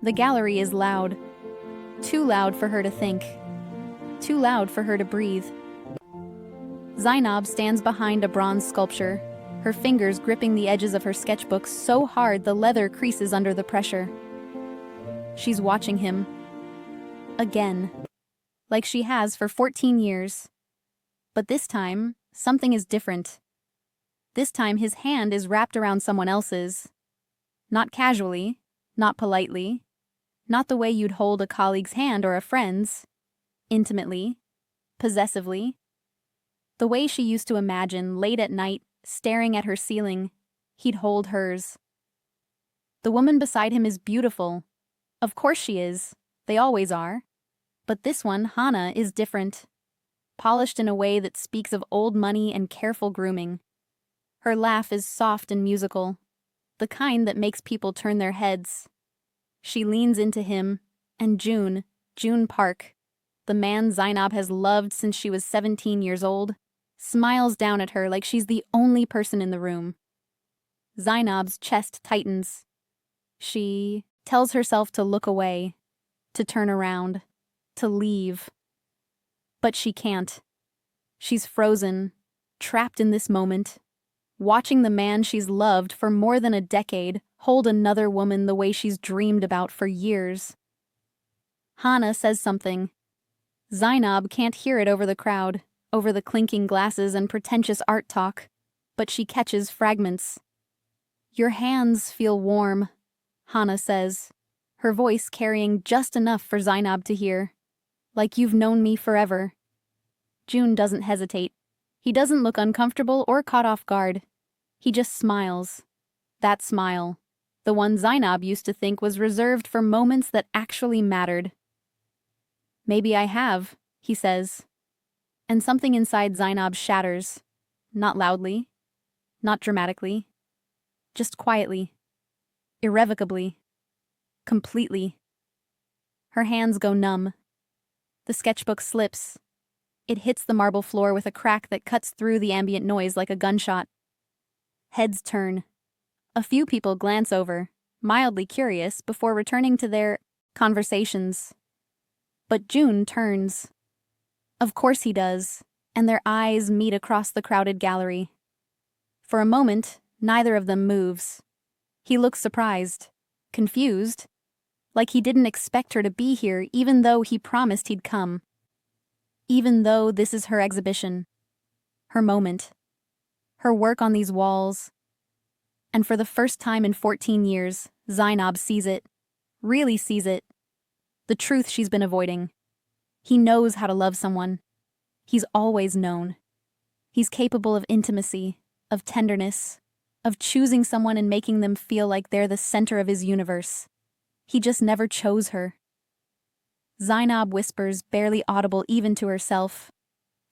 The gallery is loud. Too loud for her to think. Too loud for her to breathe. Zainab stands behind a bronze sculpture, her fingers gripping the edges of her sketchbook so hard the leather creases under the pressure. She's watching him. Again. Like she has for 14 years. But this time, something is different. This time his hand is wrapped around someone else's. Not casually, not politely, not the way you'd hold a colleague's hand or a friend's. Intimately, possessively. The way she used to imagine, late at night, staring at her ceiling, he'd hold hers. The woman beside him is beautiful. Of course she is. They always are. But this one, Hana, is different. Polished in a way that speaks of old money and careful grooming. Her laugh is soft and musical, the kind that makes people turn their heads. She leans into him, and Joon Park, the man Zainab has loved since she was 17 years old, smiles down at her like she's the only person in the room. Zainab's chest tightens. She tells herself to look away, to turn around, to leave. But she can't. She's frozen, trapped in this moment, watching the man she's loved for more than a decade hold another woman the way she's dreamed about for years. Hana says something. Zainab can't hear it over the crowd, over the clinking glasses and pretentious art talk, but she catches fragments. "Your hands feel warm," Hana says, her voice carrying just enough for Zainab to hear. "Like you've known me forever." Joon doesn't hesitate. He doesn't look uncomfortable or caught off guard. He just smiles. That smile, the one Zainab used to think was reserved for moments that actually mattered. "Maybe I have," he says. And something inside Zainab shatters. Not loudly, not dramatically, just quietly, irrevocably, completely. Her hands go numb. The sketchbook slips. It hits the marble floor with a crack that cuts through the ambient noise like a gunshot. Heads turn. A few people glance over, mildly curious, before returning to their conversations. But Joon turns. Of course he does, and their eyes meet across the crowded gallery. For a moment, neither of them moves. He looks surprised, confused, like he didn't expect her to be here even though he promised he'd come. Even though this is her exhibition, her moment, her work on these walls. And for the first time in 14 years, Zainab sees it, really sees it. The truth she's been avoiding. He knows how to love someone. He's always known. He's capable of intimacy, of tenderness, of choosing someone and making them feel like they're the center of his universe. He just never chose her. Zainab whispers, barely audible even to herself.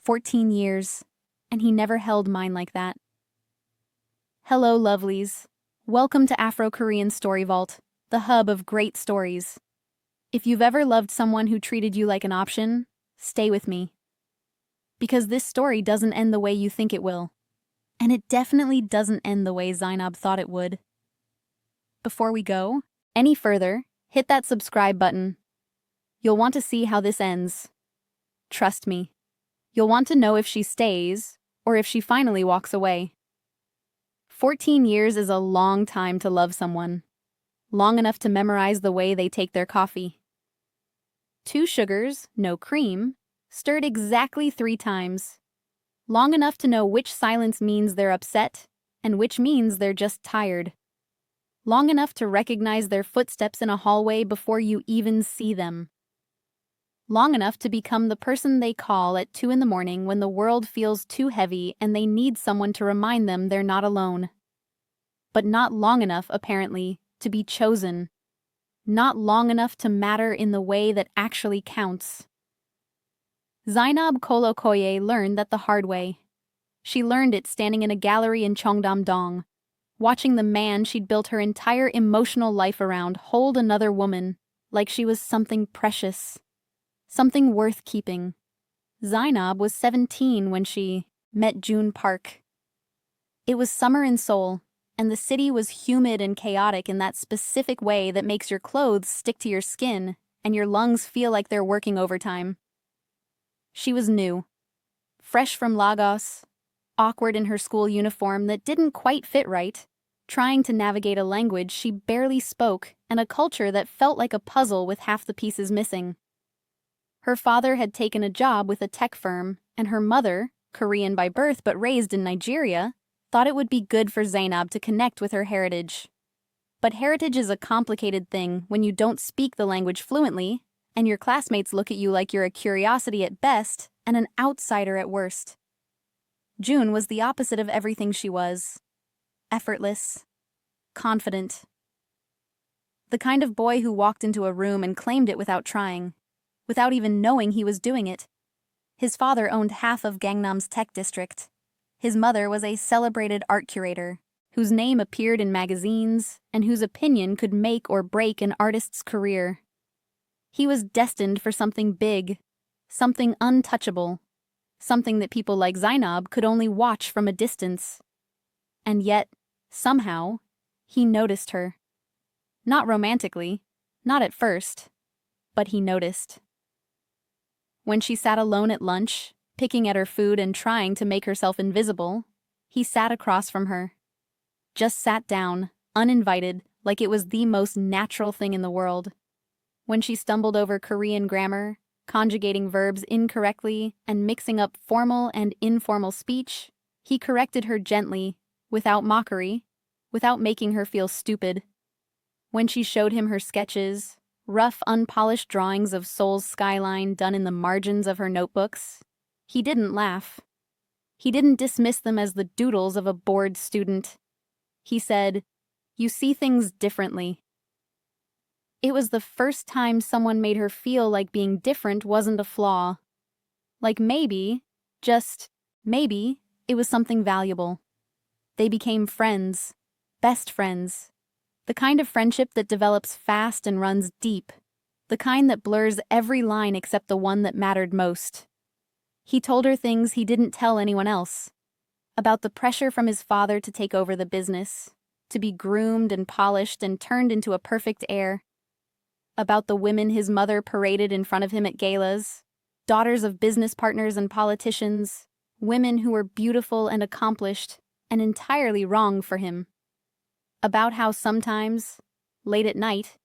14 years, and he never held mine like that. Hello, lovelies. Welcome to Afro-Korean Story Vault, the hub of great stories. If you've ever loved someone who treated you like an option, stay with me. Because this story doesn't end the way you think it will. And it definitely doesn't end the way Zainab thought it would. Before we go any further, hit that subscribe button. You'll want to see how this ends. Trust me. You'll want to know if she stays, or if she finally walks away. 14 years is a long time to love someone. Long enough to memorize the way they take their coffee. 2 sugars, no cream, stirred exactly 3 times. Long enough to know which silence means they're upset, and which means they're just tired. Long enough to recognize their footsteps in a hallway before you even see them. Long enough to become the person they call at 2 a.m. when the world feels too heavy and they need someone to remind them they're not alone. But not long enough, apparently, to be chosen. Not long enough to matter in the way that actually counts. Zainab Kolokoye learned that the hard way. She learned it standing in a gallery in Cheongdam-dong, watching the man she'd built her entire emotional life around hold another woman like she was something precious. Something worth keeping. Zainab was 17 when she met Joon Park. It was summer in Seoul, and the city was humid and chaotic in that specific way that makes your clothes stick to your skin and your lungs feel like they're working overtime. She was new, fresh from Lagos, awkward in her school uniform that didn't quite fit right, trying to navigate a language she barely spoke and a culture that felt like a puzzle with half the pieces missing. Her father had taken a job with a tech firm, and her mother, Korean by birth but raised in Nigeria, thought it would be good for Zainab to connect with her heritage. But heritage is a complicated thing when you don't speak the language fluently, and your classmates look at you like you're a curiosity at best and an outsider at worst. Joon was the opposite of everything she was. Effortless. Confident. The kind of boy who walked into a room and claimed it without trying, without even knowing he was doing it. His father owned half of Gangnam's tech district. His mother was a celebrated art curator, whose name appeared in magazines and whose opinion could make or break an artist's career. He was destined for something big, something untouchable, something that people like Zainab could only watch from a distance. And yet, somehow, he noticed her. Not romantically, not at first, but he noticed. When she sat alone at lunch, picking at her food and trying to make herself invisible, he sat across from her. Just sat down, uninvited, like it was the most natural thing in the world. When she stumbled over Korean grammar, conjugating verbs incorrectly and mixing up formal and informal speech, he corrected her gently, without mockery, without making her feel stupid. When she showed him her sketches, rough, unpolished drawings of Seoul's skyline done in the margins of her notebooks, he didn't laugh. He didn't dismiss them as the doodles of a bored student. He said, "You see things differently." It was the first time someone made her feel like being different wasn't a flaw. Like maybe, just maybe, it was something valuable. They became friends, best friends. The kind of friendship that develops fast and runs deep. The kind that blurs every line except the one that mattered most. He told her things he didn't tell anyone else. About the pressure from his father to take over the business, to be groomed and polished and turned into a perfect heir. About the women his mother paraded in front of him at galas, daughters of business partners and politicians, women who were beautiful and accomplished and entirely wrong for him. About how sometimes, late at night,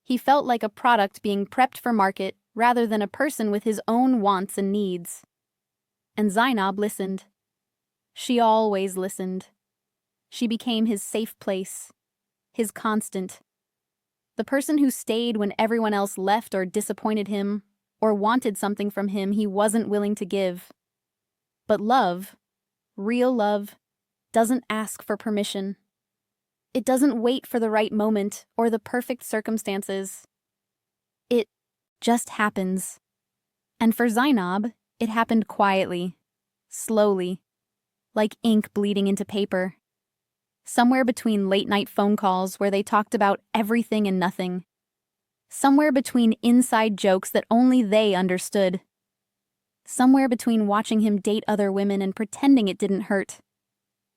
he felt like a product being prepped for market rather than a person with his own wants and needs. And Zainab listened. She always listened. She became his safe place, his constant. The person who stayed when everyone else left or disappointed him, or wanted something from him he wasn't willing to give. But love, real love, doesn't ask for permission. It doesn't wait for the right moment or the perfect circumstances. It just happens. And for Zainab, it happened quietly, slowly, like ink bleeding into paper. Somewhere between late-night phone calls where they talked about everything and nothing. Somewhere between inside jokes that only they understood. Somewhere between watching him date other women and pretending it didn't hurt.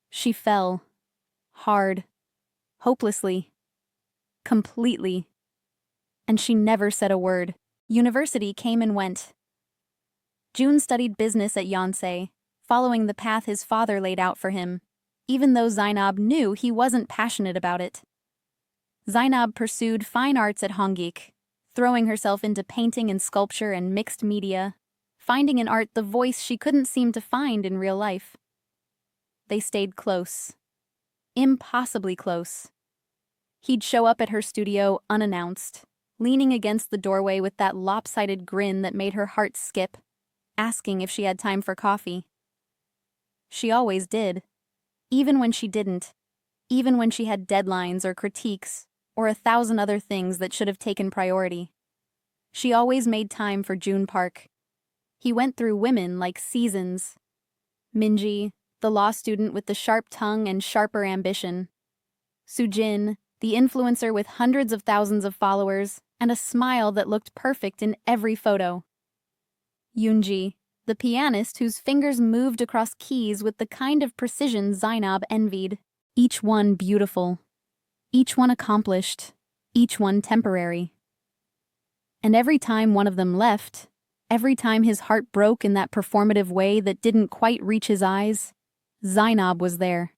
She fell. Hard. Hopelessly. Completely. And she never said a word. University came and went. Joon studied business at Yonsei, following the path his father laid out for him, even though Zainab knew he wasn't passionate about it. Zainab pursued fine arts at Hongik, throwing herself into painting and sculpture and mixed media, finding in art the voice she couldn't seem to find in real life. They stayed close. Impossibly close. He'd show up at her studio unannounced, leaning against the doorway with that lopsided grin that made her heart skip, asking if she had time for coffee. She always did. Even when she didn't, even when she had deadlines or critiques or 1,000 other things that should have taken priority. She always made time for Joon Park. He went through women like seasons. Minji, the law student with the sharp tongue and sharper ambition. Sujin, the influencer with hundreds of thousands of followers and a smile that looked perfect in every photo. Yoonji, the pianist whose fingers moved across keys with the kind of precision Zainab envied. Each one beautiful, each one accomplished, each one temporary. And every time one of them left, every time his heart broke in that performative way that didn't quite reach his eyes, Zainab was there.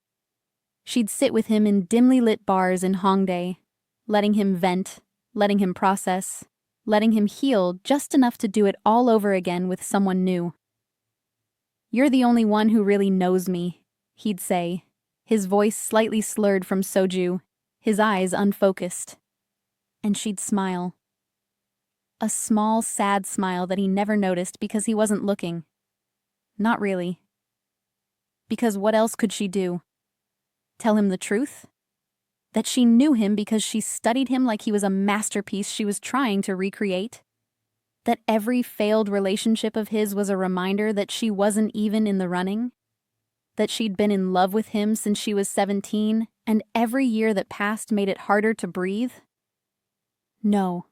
She'd sit with him in dimly lit bars in Hongdae, letting him vent, letting him process, letting him heal just enough to do it all over again with someone new. "You're the only one who really knows me," he'd say, his voice slightly slurred from soju, his eyes unfocused. And she'd smile. A small, sad smile that he never noticed because he wasn't looking. Not really. Because what else could she do? Tell him the truth? That she knew him because she studied him like he was a masterpiece she was trying to recreate? That every failed relationship of his was a reminder that she wasn't even in the running? That she'd been in love with him since she was 17, and every year that passed made it harder to breathe? No.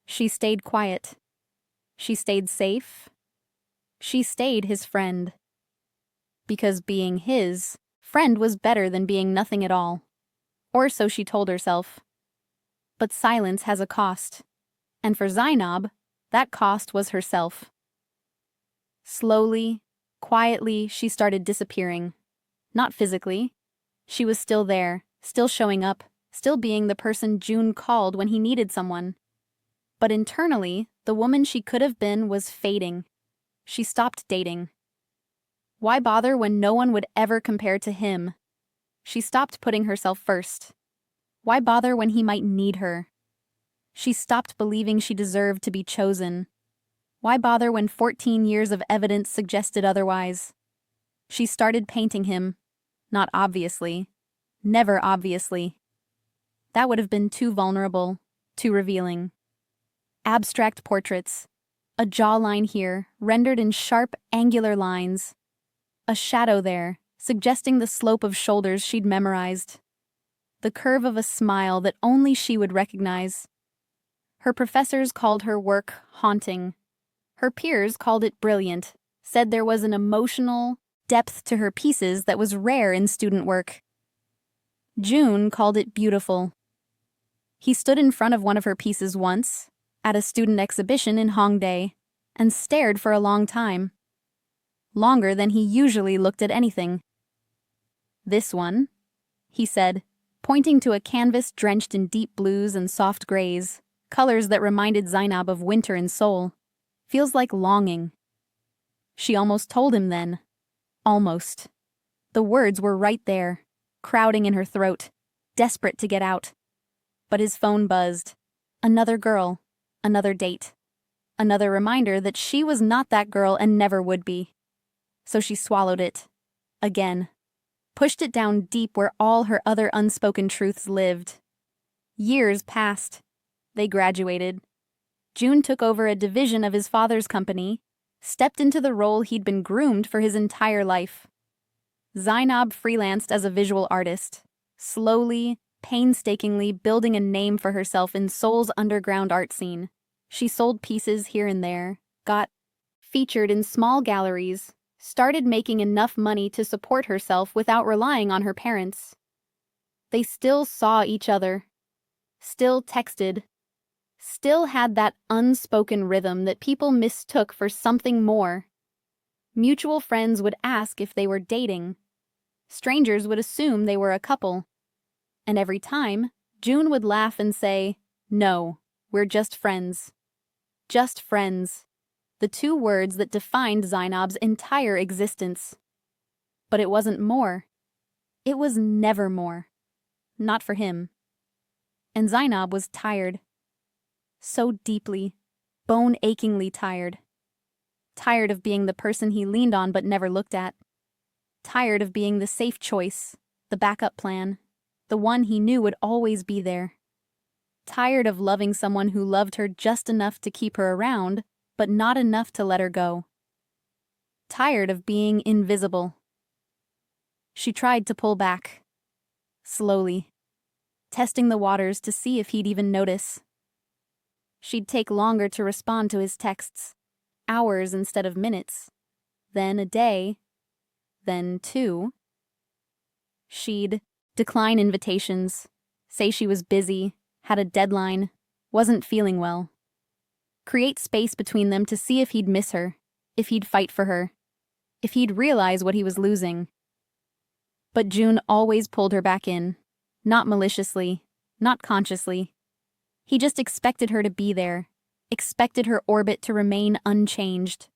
She stayed quiet. She stayed safe. She stayed his friend. Because being his friend was better than being nothing at all. Or so she told herself. But silence has a cost. And for Zainab, that cost was herself. Slowly, quietly, she started disappearing. Not physically. She was still there, still showing up, still being the person Joon called when he needed someone. But internally, the woman she could have been was fading. She stopped dating. Why bother when no one would ever compare to him? She stopped putting herself first. Why bother when he might need her? She stopped believing she deserved to be chosen. Why bother when 14 years of evidence suggested otherwise? She started painting him. Not obviously. Never obviously. That would have been too vulnerable, too revealing. Abstract portraits. A jawline here, rendered in sharp, angular lines. A shadow there, suggesting the slope of shoulders she'd memorized. The curve of a smile that only she would recognize. Her professors called her work haunting. Her peers called it brilliant, said there was an emotional depth to her pieces that was rare in student work. Joon called it beautiful. He stood in front of one of her pieces once, at a student exhibition in Hongdae, and stared for a long time. Longer than he usually looked at anything. "This one," he said, pointing to a canvas drenched in deep blues and soft grays, colors that reminded Zainab of winter in Seoul, "feels like longing." She almost told him then. Almost. The words were right there, crowding in her throat, desperate to get out. But his phone buzzed. Another girl, another date. Another reminder that she was not that girl and never would be. So she swallowed it. Again. Pushed it down deep where all her other unspoken truths lived. Years passed. They graduated. Joon took over a division of his father's company, stepped into the role he'd been groomed for his entire life. Zainab freelanced as a visual artist, slowly, painstakingly building a name for herself in Seoul's underground art scene. She sold pieces here and there, got featured in small galleries, started making enough money to support herself without relying on her parents. They still saw each other, still texted, still had that unspoken rhythm that people mistook for something more. Mutual friends would ask if they were dating. Strangers would assume they were a couple. And every time, Joon would laugh and say, "No, we're just friends." Just friends. The two words that defined Zainab's entire existence. But it wasn't more. It was never more. Not for him. And Zainab was tired. So deeply, bone-achingly tired. Tired of being the person he leaned on but never looked at. Tired of being the safe choice, the backup plan, the one he knew would always be there. Tired of loving someone who loved her just enough to keep her around, but not enough to let her go. Tired of being invisible. She tried to pull back. Slowly. Testing the waters to see if he'd even notice. She'd take longer to respond to his texts. Hours instead of minutes. Then a day. Then 2. She'd decline invitations, say she was busy, had a deadline, wasn't feeling well. Create space between them to see if he'd miss her, if he'd fight for her, if he'd realize what he was losing. But Joon always pulled her back in, not maliciously, not consciously. He just expected her to be there, expected her orbit to remain unchanged.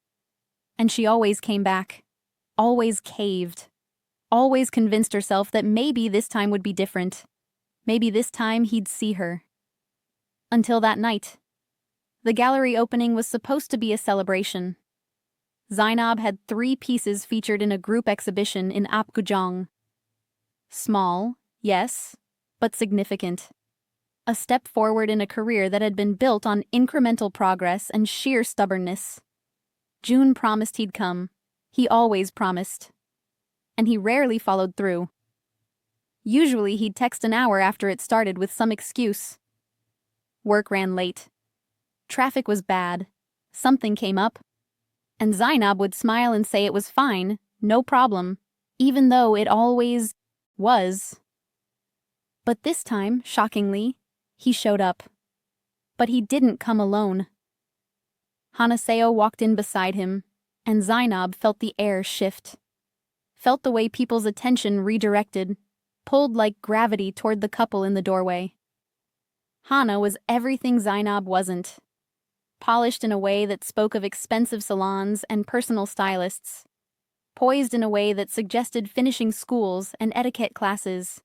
And she always came back, always caved, always convinced herself that maybe this time would be different. Maybe this time he'd see her. Until that night. The gallery opening was supposed to be a celebration. Zainab had 3 pieces featured in a group exhibition in Apgujeong. Small, yes, but significant. A step forward in a career that had been built on incremental progress and sheer stubbornness. Joon promised he'd come. He always promised. And he rarely followed through. Usually he'd text an hour after it started with some excuse. Work ran late. Traffic was bad. Something came up. And Zainab would smile and say it was fine, no problem, even though it always was. But this time, shockingly, he showed up. But he didn't come alone. Hanaseo walked in beside him, and Zainab felt the air shift. Felt the way people's attention redirected, pulled like gravity toward the couple in the doorway. Hana was everything Zainab wasn't. Polished in a way that spoke of expensive salons and personal stylists. Poised in a way that suggested finishing schools and etiquette classes.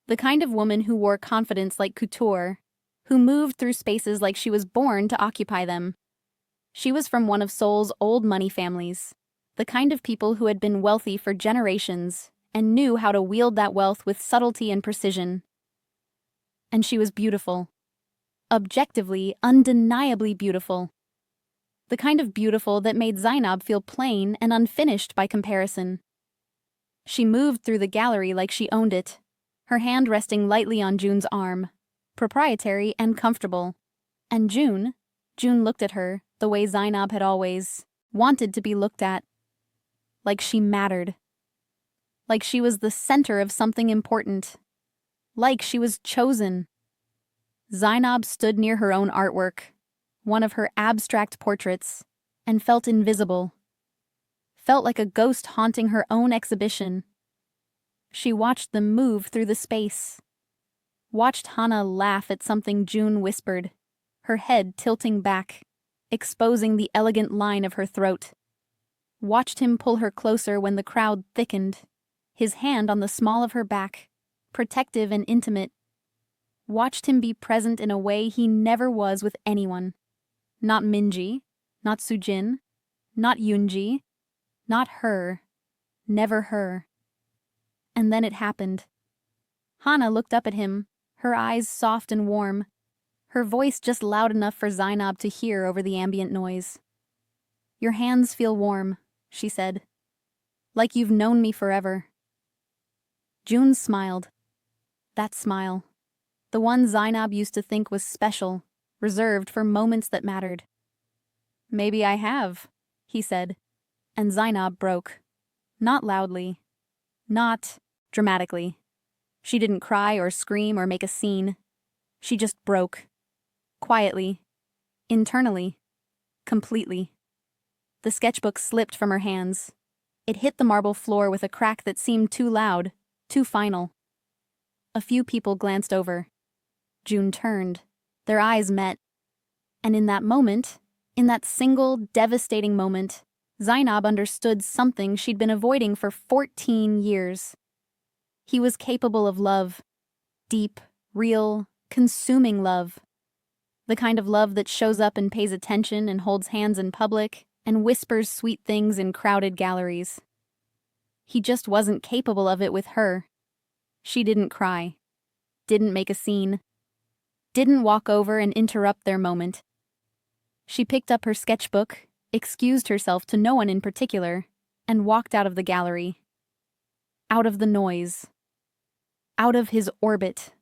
The kind of woman who wore confidence like couture, who moved through spaces like she was born to occupy them. She was from one of Seoul's old money families, the kind of people who had been wealthy for generations and knew how to wield that wealth with subtlety and precision. And she was beautiful. Objectively, undeniably beautiful. The kind of beautiful that made Zainab feel plain and unfinished by comparison. She moved through the gallery like she owned it, her hand resting lightly on Joon's arm, proprietary and comfortable. And Joon looked at her the way Zainab had always wanted to be looked at. Like she mattered. Like she was the center of something important. Like she was chosen. Zainab stood near her own artwork, one of her abstract portraits, and felt invisible. Felt like a ghost haunting her own exhibition. She watched them move through the space. Watched Hana laugh at something Joon whispered, her head tilting back, exposing the elegant line of her throat. Watched him pull her closer when the crowd thickened, his hand on the small of her back, protective and intimate. Watched him be present in a way he never was with anyone. Not Minji, not Sujin, not Yoonji, not her, never her. And then it happened. Hana looked up at him, her eyes soft and warm, her voice just loud enough for Zainab to hear over the ambient noise. "Your hands feel warm," she said. "Like you've known me forever." Joon smiled. That smile. The one Zainab used to think was special, reserved for moments that mattered. "Maybe I have," he said, and Zainab broke. Not loudly. Not dramatically. She didn't cry or scream or make a scene. She just broke. Quietly. Internally. Completely. The sketchbook slipped from her hands. It hit the marble floor with a crack that seemed too loud, too final. A few people glanced over. Joon turned. Their eyes met. And in that moment, in that single, devastating moment, Zainab understood something she'd been avoiding for 14 years. He was capable of love. Deep, real, consuming love. The kind of love that shows up and pays attention and holds hands in public and whispers sweet things in crowded galleries. He just wasn't capable of it with her. She didn't cry. Didn't make a scene. Didn't walk over and interrupt their moment. She picked up her sketchbook, excused herself to no one in particular, and walked out of the gallery. Out of the noise. Out of his orbit.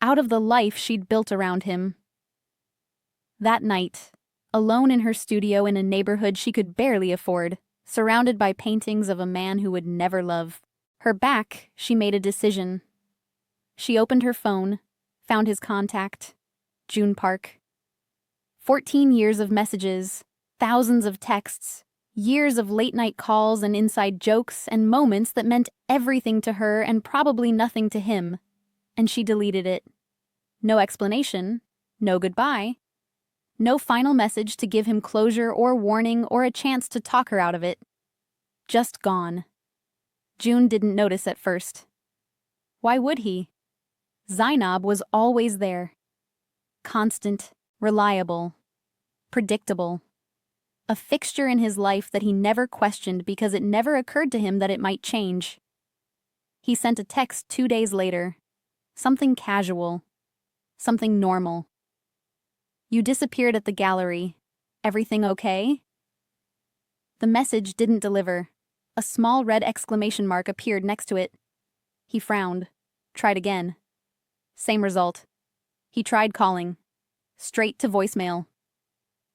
Out of the life she'd built around him. That night, alone in her studio in a neighborhood she could barely afford, surrounded by paintings of a man who would never love Her back, she made a decision. She opened her phone, found his contact. Joon Park. 14 years of messages, thousands of texts, years of late-night calls and inside jokes and moments that meant everything to her and probably nothing to him. And she deleted it. No explanation, no goodbye, no final message to give him closure or warning or a chance to talk her out of it. Just gone. Joon didn't notice at first. Why would he? Zainab was always there. Constant, reliable, predictable. A fixture in his life that he never questioned because it never occurred to him that it might change. He sent a text 2 days later. Something casual. Something normal. You disappeared at the gallery. Everything okay? The message didn't deliver. A small red exclamation mark appeared next to it. He frowned. Tried again. Same result. He tried calling. Straight to voicemail.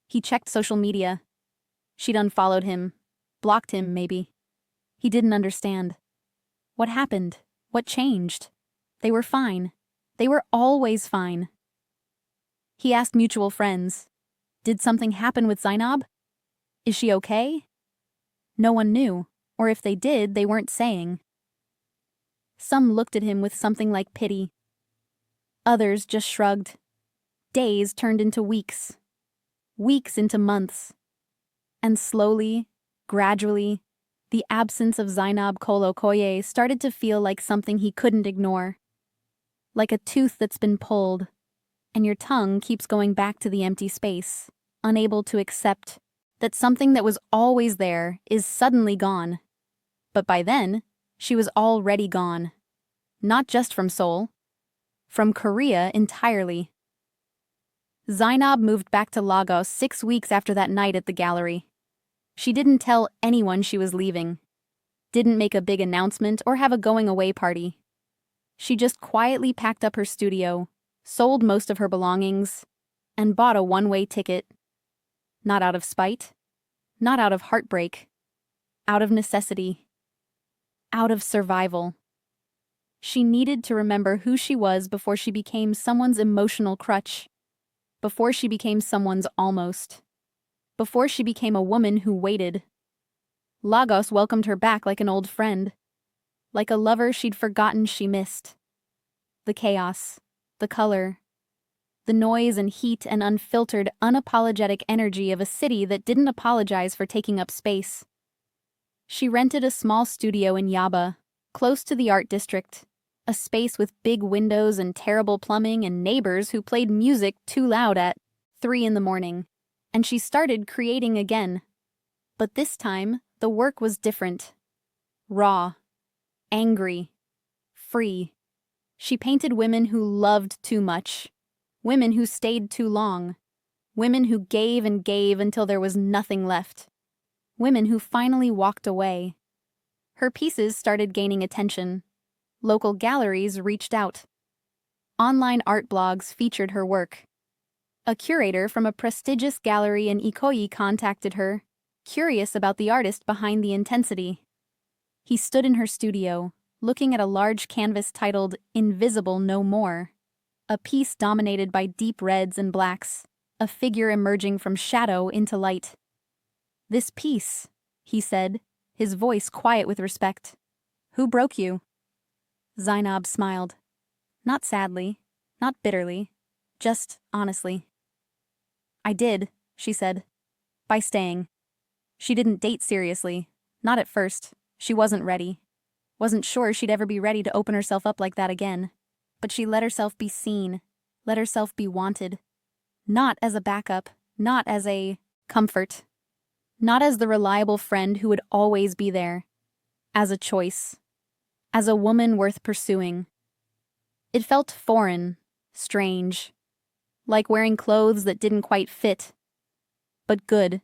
He checked social media. She'd unfollowed him. Blocked him, maybe. He didn't understand. What happened? What changed? They were fine. They were always fine. He asked mutual friends. Did something happen with Zainab? Is she okay? No one knew, or if they did, they weren't saying. Some looked at him with something like pity. Others just shrugged. Days turned into weeks. Weeks into months. And slowly, gradually, the absence of Zainab Kolokoye started to feel like something he couldn't ignore. Like a tooth that's been pulled, and your tongue keeps going back to the empty space, unable to accept that something that was always there is suddenly gone. But by then, she was already gone. Not just from Seoul. From Korea entirely. Zainab moved back to Lagos 6 weeks after that night at the gallery. She didn't tell anyone she was leaving. Didn't make a big announcement or have a going-away party. She just quietly packed up her studio, sold most of her belongings, and bought a one-way ticket. Not out of spite. Not out of heartbreak. Out of necessity. Out of survival. She needed to remember who she was before she became someone's emotional crutch. Before she became someone's almost. Before she became a woman who waited. Lagos welcomed her back like an old friend. Like a lover she'd forgotten she missed. The chaos. The color. The noise and heat and unfiltered, unapologetic energy of a city that didn't apologize for taking up space. She rented a small studio in Yaba, close to the art district. A space with big windows and terrible plumbing and neighbors who played music too loud at 3 in the morning. And she started creating again. But this time, the work was different. Raw. Angry. Free. She painted women who loved too much. Women who stayed too long. Women who gave and gave until there was nothing left. Women who finally walked away. Her pieces started gaining attention. Local galleries reached out. Online art blogs featured her work. A curator from a prestigious gallery in Ikoyi contacted her, curious about the artist behind the intensity. He stood in her studio, looking at a large canvas titled Invisible No More, a piece dominated by deep reds and blacks, a figure emerging from shadow into light. "This piece," he said, his voice quiet with respect. "Who broke you?" Zainab smiled. Not sadly, not bitterly, just honestly. "I did," she said, "by staying." She didn't date seriously, not at first. She wasn't ready. Wasn't sure she'd ever be ready to open herself up like that again. But she let herself be seen, let herself be wanted. Not as a backup, not as a comfort. Not as the reliable friend who would always be there. As a choice. As a woman worth pursuing. It felt foreign, strange. Like wearing clothes that didn't quite fit. But good.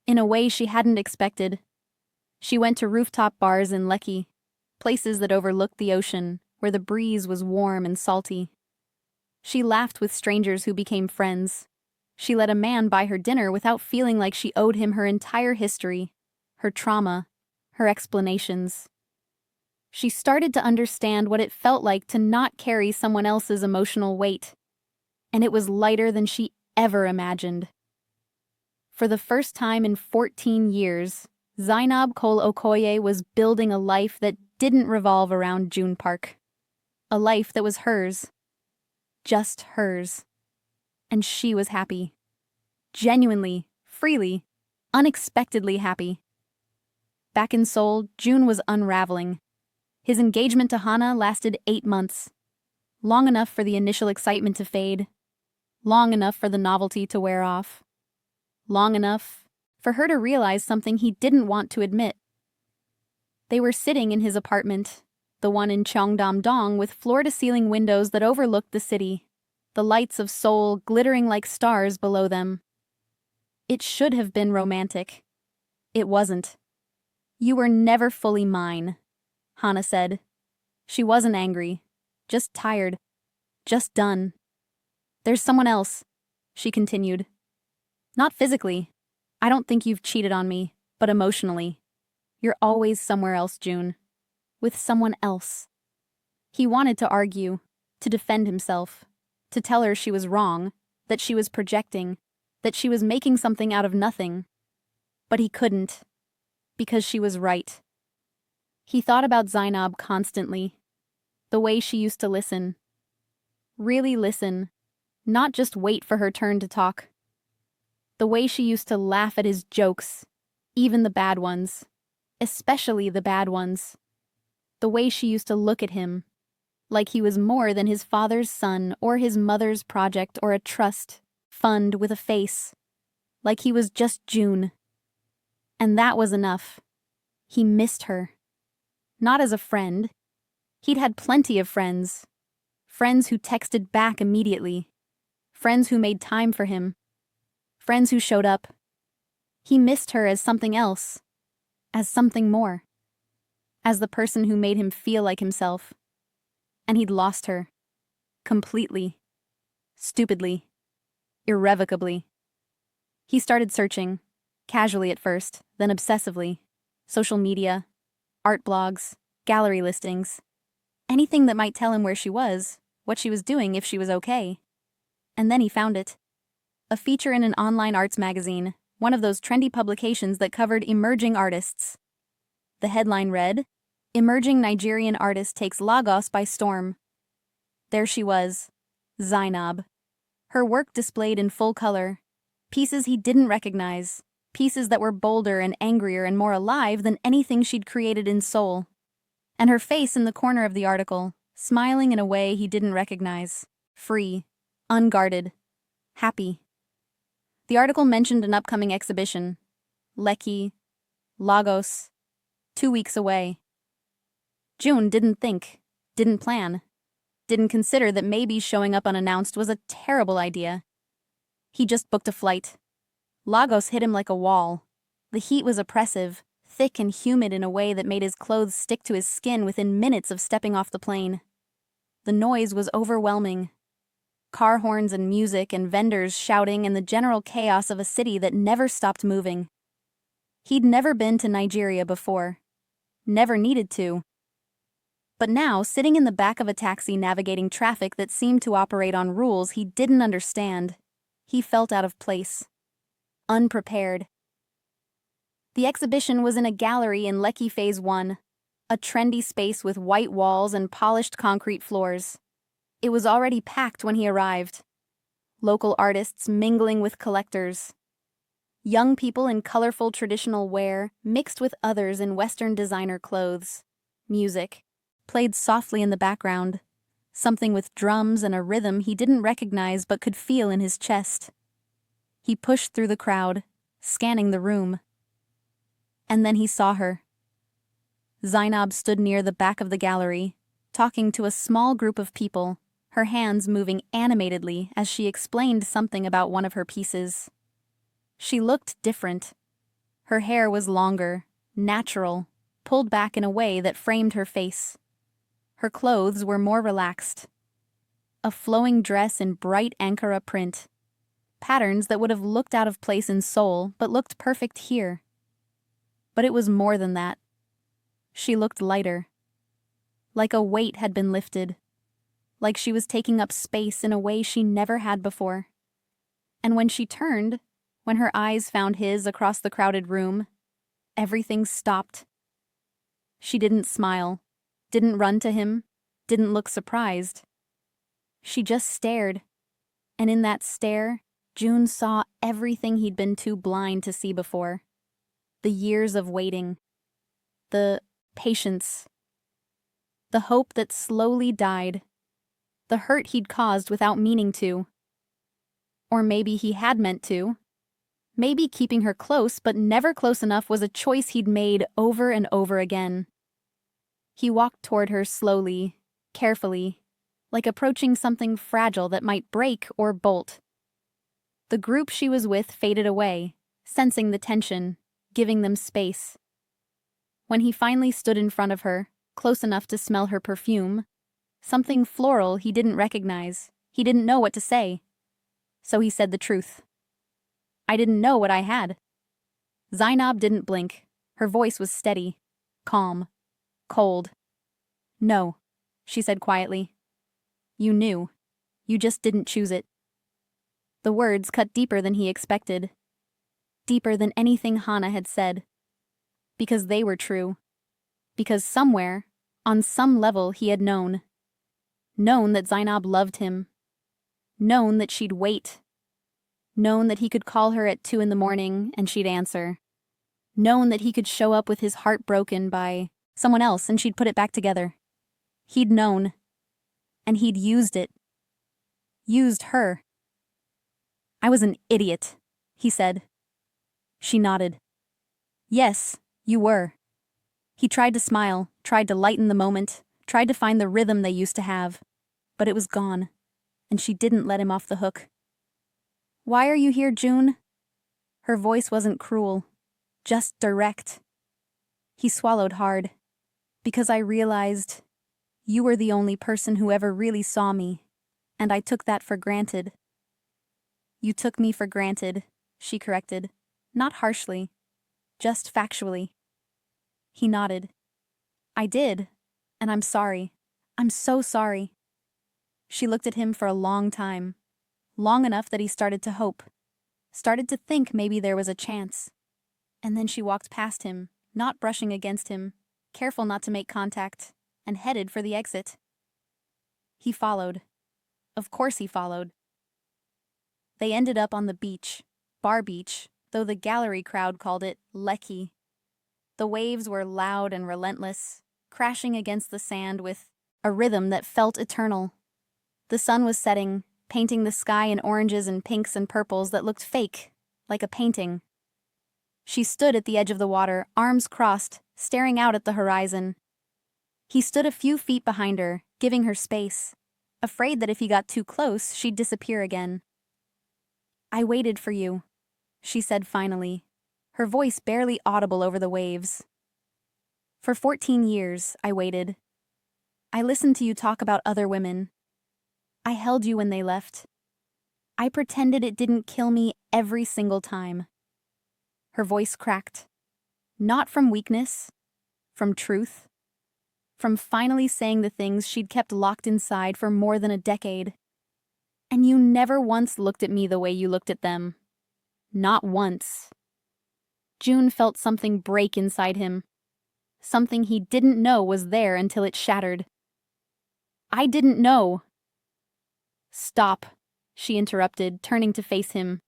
In a way she hadn't expected. She went to rooftop bars in Lekki, places that overlooked the ocean, where the breeze was warm and salty. She laughed with strangers who became friends. She let a man buy her dinner without feeling like she owed him her entire history, her trauma, her explanations. She started to understand what it felt like to not carry someone else's emotional weight. And it was lighter than she ever imagined. For the first time in 14 years, Zainab Okoye was building a life that didn't revolve around Joon Park. A life that was hers. Just hers. And she was happy. Genuinely, freely, unexpectedly happy. Back in Seoul, Joon was unraveling. His engagement to Hana lasted 8 months. Long enough for the initial excitement to fade. Long enough for the novelty to wear off. Long enough for her to realize something he didn't want to admit. They were sitting in his apartment, the one in Cheongdam-dong with floor-to-ceiling windows that overlooked the city, the lights of Seoul glittering like stars below them. It should have been romantic. It wasn't. "You were never fully mine," Hana said. She wasn't angry, just tired, just done. "There's someone else," she continued. "Not physically. I don't think you've cheated on me, but emotionally. You're always somewhere else, Joon. With someone else." He wanted to argue, to defend himself, to tell her she was wrong, that she was projecting, that she was making something out of nothing. But he couldn't, because she was right. He thought about Zainab constantly, the way she used to listen. Really listen, not just wait for her turn to talk. The way she used to laugh at his jokes, even the bad ones, especially the bad ones. The way she used to look at him, like he was more than his father's son or his mother's project or a trust fund with a face, like he was just Joon. And that was enough. He missed her. Not as a friend. He'd had plenty of friends. Friends who texted back immediately. Friends who made time for him. Friends who showed up. He missed her as something else. As something more. As the person who made him feel like himself. And he'd lost her. Completely. Stupidly. Irrevocably. He started searching. Casually at first, then obsessively. Social media. Art blogs. Gallery listings. Anything that might tell him where she was, what she was doing if she was okay. And then he found it. A feature in an online arts magazine, one of those trendy publications that covered emerging artists. The headline read, "Emerging Nigerian Artist Takes Lagos by Storm." There she was, Zainab. Her work displayed in full color. Pieces he didn't recognize. Pieces that were bolder and angrier and more alive than anything she'd created in Seoul. And her face in the corner of the article, smiling in a way he didn't recognize. Free. Unguarded. Happy. The article mentioned an upcoming exhibition. Lekki. Lagos. 2 weeks away. Joon didn't think. Didn't plan. Didn't consider that maybe showing up unannounced was a terrible idea. He just booked a flight. Lagos hit him like a wall. The heat was oppressive, thick and humid in a way that made his clothes stick to his skin within minutes of stepping off the plane. The noise was overwhelming. Car horns and music and vendors shouting and the general chaos of a city that never stopped moving. He'd never been to Nigeria before. Never needed to. But now, sitting in the back of a taxi navigating traffic that seemed to operate on rules he didn't understand, he felt out of place. Unprepared. The exhibition was in a gallery in Lekki Phase 1, a trendy space with white walls and polished concrete floors. It was already packed when he arrived. Local artists mingling with collectors. Young people in colorful traditional wear mixed with others in Western designer clothes. Music played softly in the background, something with drums and a rhythm he didn't recognize but could feel in his chest. He pushed through the crowd, scanning the room. And then he saw her. Zainab stood near the back of the gallery, talking to a small group of people, her hands moving animatedly as she explained something about one of her pieces. She looked different. Her hair was longer, natural, pulled back in a way that framed her face. Her clothes were more relaxed. A flowing dress in bright Ankara print. Patterns that would have looked out of place in Seoul but looked perfect here. But it was more than that. She looked lighter. like a weight had been lifted, like she was taking up space in a way she never had before. And when she turned, when her eyes found his across the crowded room, everything stopped. She didn't smile, didn't run to him, didn't look surprised. She just stared, and in that stare, Joon saw everything he'd been too blind to see before. The years of waiting, the patience, the hope that slowly died, the hurt he'd caused without meaning to. Or maybe he had meant to. Maybe keeping her close but never close enough was a choice he'd made over and over again. He walked toward her slowly, carefully, like approaching something fragile that might break or bolt. The group she was with faded away, sensing the tension, giving them space. When he finally stood in front of her, close enough to smell her perfume, something floral he didn't recognize, he didn't know what to say. So he said the truth. I didn't know what I had. Zainab didn't blink. Her voice was steady, calm, cold. No, she said quietly. You knew. You just didn't choose it. The words cut deeper than he expected. Deeper than anything Hana had said. Because they were true. Because somewhere, on some level, he had known. Known that Zainab loved him. Known that she'd wait. Known that he could call her at 2 a.m. and she'd answer. Known that he could show up with his heart broken by someone else and she'd put it back together. He'd known. And he'd used it. Used her. I was an idiot, he said. She nodded. Yes, you were. He tried to smile, tried to lighten the moment, tried to find the rhythm they used to have. But it was gone, and she didn't let him off the hook. Why are you here, Joon? Her voice wasn't cruel, just direct. He swallowed hard, because I realized you were the only person who ever really saw me, and I took that for granted. You took me for granted, she corrected, not harshly, just factually. He nodded. I did, and I'm sorry. I'm so sorry. She looked at him for a long time, long enough that he started to hope, started to think maybe there was a chance. And then she walked past him, not brushing against him, careful not to make contact, and headed for the exit. He followed. Of course he followed. They ended up on the beach, Bar Beach, though the gallery crowd called it Lecky. The waves were loud and relentless, crashing against the sand with a rhythm that felt eternal. The sun was setting, painting the sky in oranges and pinks and purples that looked fake, like a painting. She stood at the edge of the water, arms crossed, staring out at the horizon. He stood a few feet behind her, giving her space, afraid that if he got too close, she'd disappear again. I waited for you, she said finally, her voice barely audible over the waves. For 14 years, I waited. I listened to you talk about other women. I held you when they left. I pretended it didn't kill me every single time. Her voice cracked. Not from weakness, from truth. From finally saying the things she'd kept locked inside for more than a decade. And you never once looked at me the way you looked at them. Not once. Joon felt something break inside him. Something he didn't know was there until it shattered. I didn't know. Stop, she interrupted, turning to face him.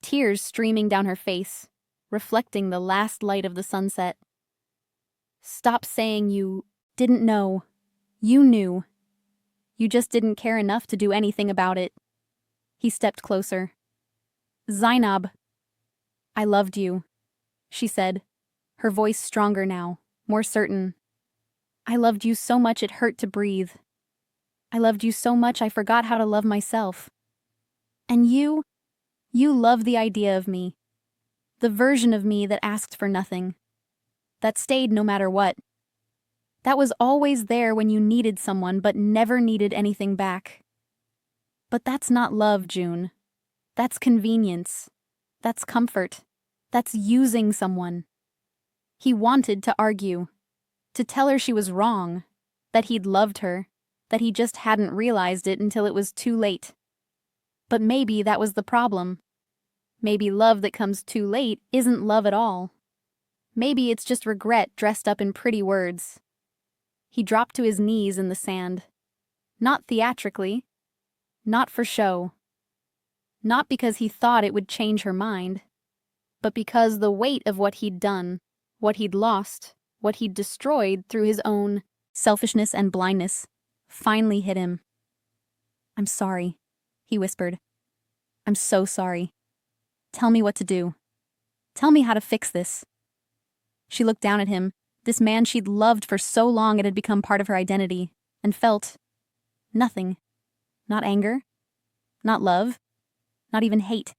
Tears streaming down her face, reflecting the last light of the sunset. Stop saying you didn't know. You knew. You just didn't care enough to do anything about it. He stepped closer. Zainab. I loved you, she said, her voice stronger now, more certain. I loved you so much it hurt to breathe. I loved you so much I forgot how to love myself. And you loved the idea of me. The version of me that asked for nothing. That stayed no matter what. That was always there when you needed someone but never needed anything back. But that's not love, Joon. That's convenience. That's comfort. That's using someone. He wanted to argue. To tell her she was wrong. that he'd loved her, that he just hadn't realized it until it was too late. But maybe that was the problem. Maybe love that comes too late isn't love at all. Maybe it's just regret dressed up in pretty words. He dropped to his knees in the sand. Not theatrically. Not for show. Not because he thought it would change her mind, but because the weight of what he'd done, what he'd lost, what he'd destroyed through his own selfishness and blindness, finally hit him. "I'm sorry," he whispered. "I'm so sorry. Tell me what to do. Tell me how to fix this." She looked down at him, this man she'd loved for so long it had become part of her identity, and felt nothing. Not anger. Not love. Not even hate.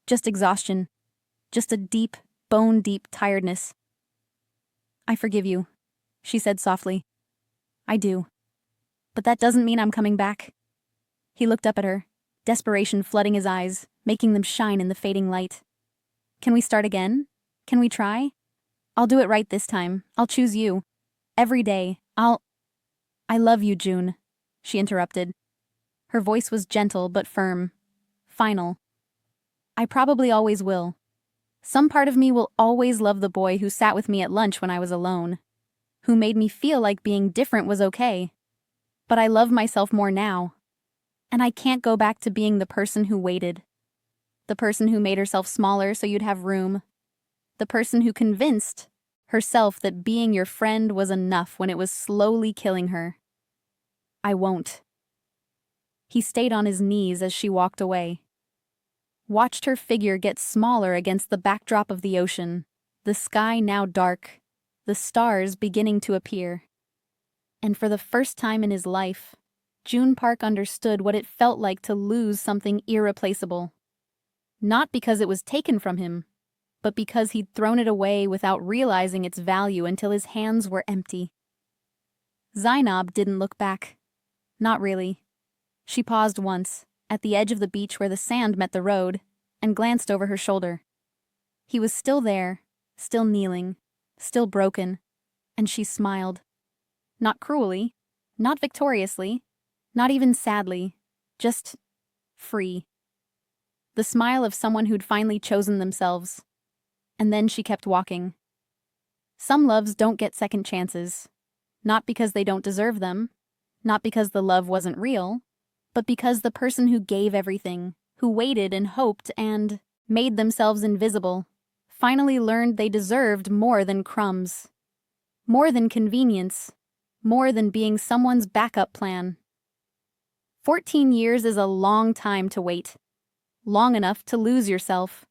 Just exhaustion. Just a deep, bone-deep tiredness. "I forgive you," she said softly. "I do. But that doesn't mean I'm coming back." He looked up at her, desperation flooding his eyes, making them shine in the fading light. "Can we start again? Can we try? I'll do it right this time. I'll choose you. Every day. I love you, Joon," she interrupted. Her voice was gentle but firm. Final. "I probably always will. Some part of me will always love the boy who sat with me at lunch when I was alone, who made me feel like being different was okay. But I love myself more now. And I can't go back to being the person who waited. The person who made herself smaller so you'd have room. The person who convinced herself that being your friend was enough when it was slowly killing her. I won't." He stayed on his knees as she walked away. Watched her figure get smaller against the backdrop of the ocean, the sky now dark, the stars beginning to appear. And for the first time in his life, Joon Park understood what it felt like to lose something irreplaceable. Not because it was taken from him, but because he'd thrown it away without realizing its value until his hands were empty. Zainab didn't look back. Not really. She paused once, at the edge of the beach where the sand met the road, and glanced over her shoulder. He was still there, still kneeling, still broken, and she smiled. Not cruelly, not victoriously, not even sadly, just free. The smile of someone who'd finally chosen themselves. And then she kept walking. Some loves don't get second chances. Not because they don't deserve them, not because the love wasn't real, but because the person who gave everything, who waited and hoped and made themselves invisible, finally learned they deserved more than crumbs. More than convenience. More than being someone's backup plan. 14 years is a long time to wait. Long enough to lose yourself.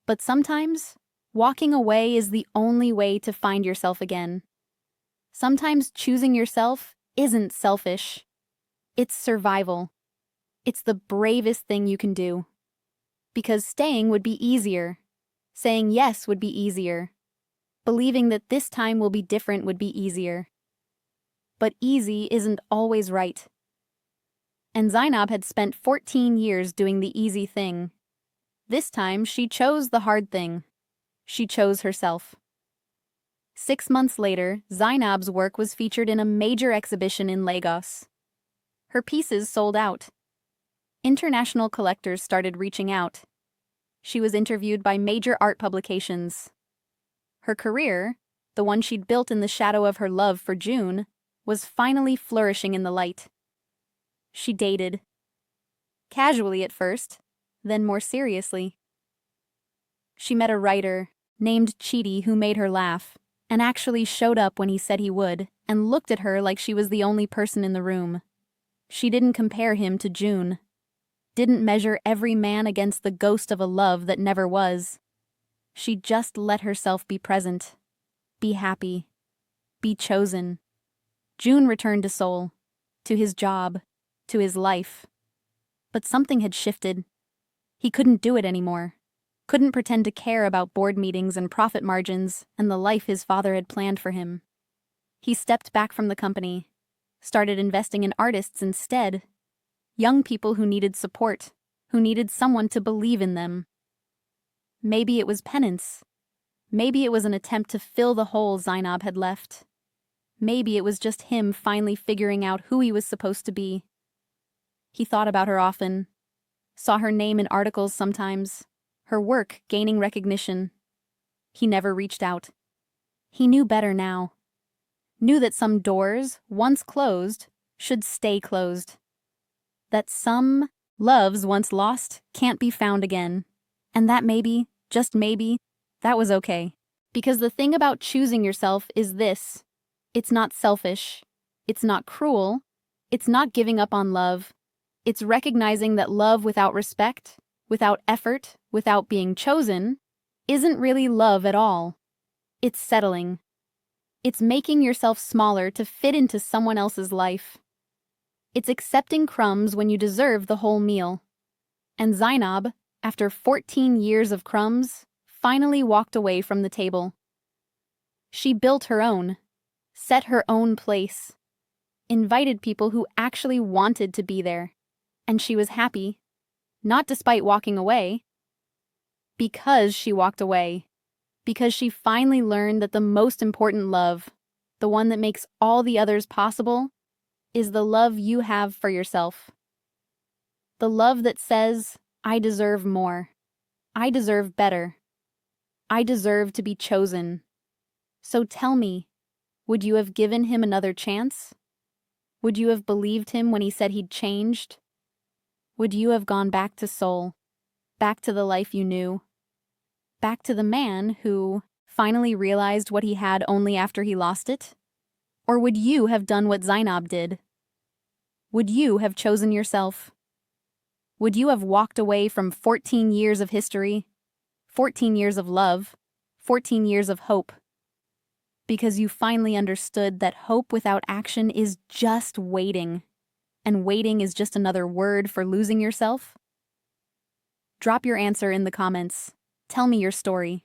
But sometimes, walking away is the only way to find yourself again. Sometimes choosing yourself isn't selfish. It's survival. It's the bravest thing you can do. Because staying would be easier. Saying yes would be easier. Believing that this time will be different would be easier. But easy isn't always right. And Zainab had spent 14 years doing the easy thing. This time, she chose the hard thing. She chose herself. 6 months later, Zainab's work was featured in a major exhibition in Lagos. Her pieces sold out. International collectors started reaching out. She was interviewed by major art publications. Her career, the one she'd built in the shadow of her love for Joon, was finally flourishing in the light. She dated. Casually at first, then more seriously. She met a writer named Chidi who made her laugh, and actually showed up when he said he would, and looked at her like she was the only person in the room. She didn't compare him to Joon. Didn't measure every man against the ghost of a love that never was. She just let herself be present. Be happy. Be chosen. Joon returned to Seoul. To his job. To his life. But something had shifted. He couldn't do it anymore. Couldn't pretend to care about board meetings and profit margins and the life his father had planned for him. He stepped back from the company. Started investing in artists instead. Young people who needed support, who needed someone to believe in them. Maybe it was penance. Maybe it was an attempt to fill the hole Zainab had left. Maybe it was just him finally figuring out who he was supposed to be. He thought about her often, saw her name in articles sometimes, her work gaining recognition. He never reached out. He knew better now. Knew that some doors, once closed, should stay closed. That some loves once lost can't be found again. And that maybe, just maybe, that was okay. Because the thing about choosing yourself is this: it's not selfish, it's not cruel, it's not giving up on love. It's recognizing that love without respect, without effort, without being chosen, isn't really love at all. It's settling. It's making yourself smaller to fit into someone else's life. It's accepting crumbs when you deserve the whole meal. And Zainab, after 14 years of crumbs, finally walked away from the table. She built her own, set her own place, invited people who actually wanted to be there. And she was happy, not despite walking away, because she walked away. Because she finally learned that the most important love, the one that makes all the others possible, is the love you have for yourself. The love that says, I deserve more. I deserve better. I deserve to be chosen. So tell me, would you have given him another chance? Would you have believed him when he said he'd changed? Would you have gone back to Seoul, back to the life you knew? Back to the man who finally realized what he had only after he lost it? Or would you have done what Zainab did? Would you have chosen yourself? Would you have walked away from 14 years of history, 14 years of love, 14 years of hope? Because you finally understood that hope without action is just waiting, and waiting is just another word for losing yourself? Drop your answer in the comments. Tell me your story.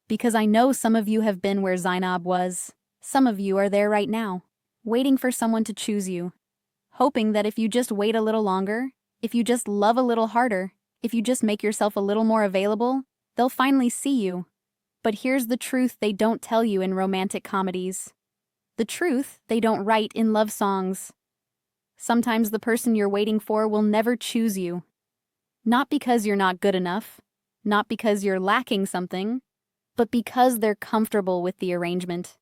Because I know some of you have been where Zainab was. Some of you are there right now, waiting for someone to choose you, hoping that if you just wait a little longer, if you just love a little harder, if you just make yourself a little more available, they'll finally see you. But here's the truth they don't tell you in romantic comedies. The truth they don't write in love songs. Sometimes the person you're waiting for will never choose you. Not because you're not good enough, not because you're lacking something, but because they're comfortable with the arrangement.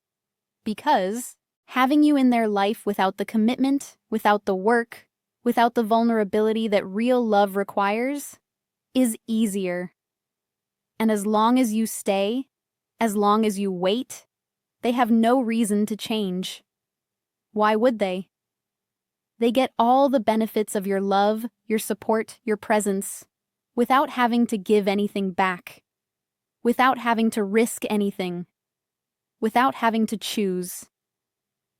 Because having you in their life without the commitment, without the work, without the vulnerability that real love requires, is easier. And as long as you stay, as long as you wait, they have no reason to change. Why would they? They get all the benefits of your love, your support, your presence, without having to give anything back, without having to risk anything, without having to choose.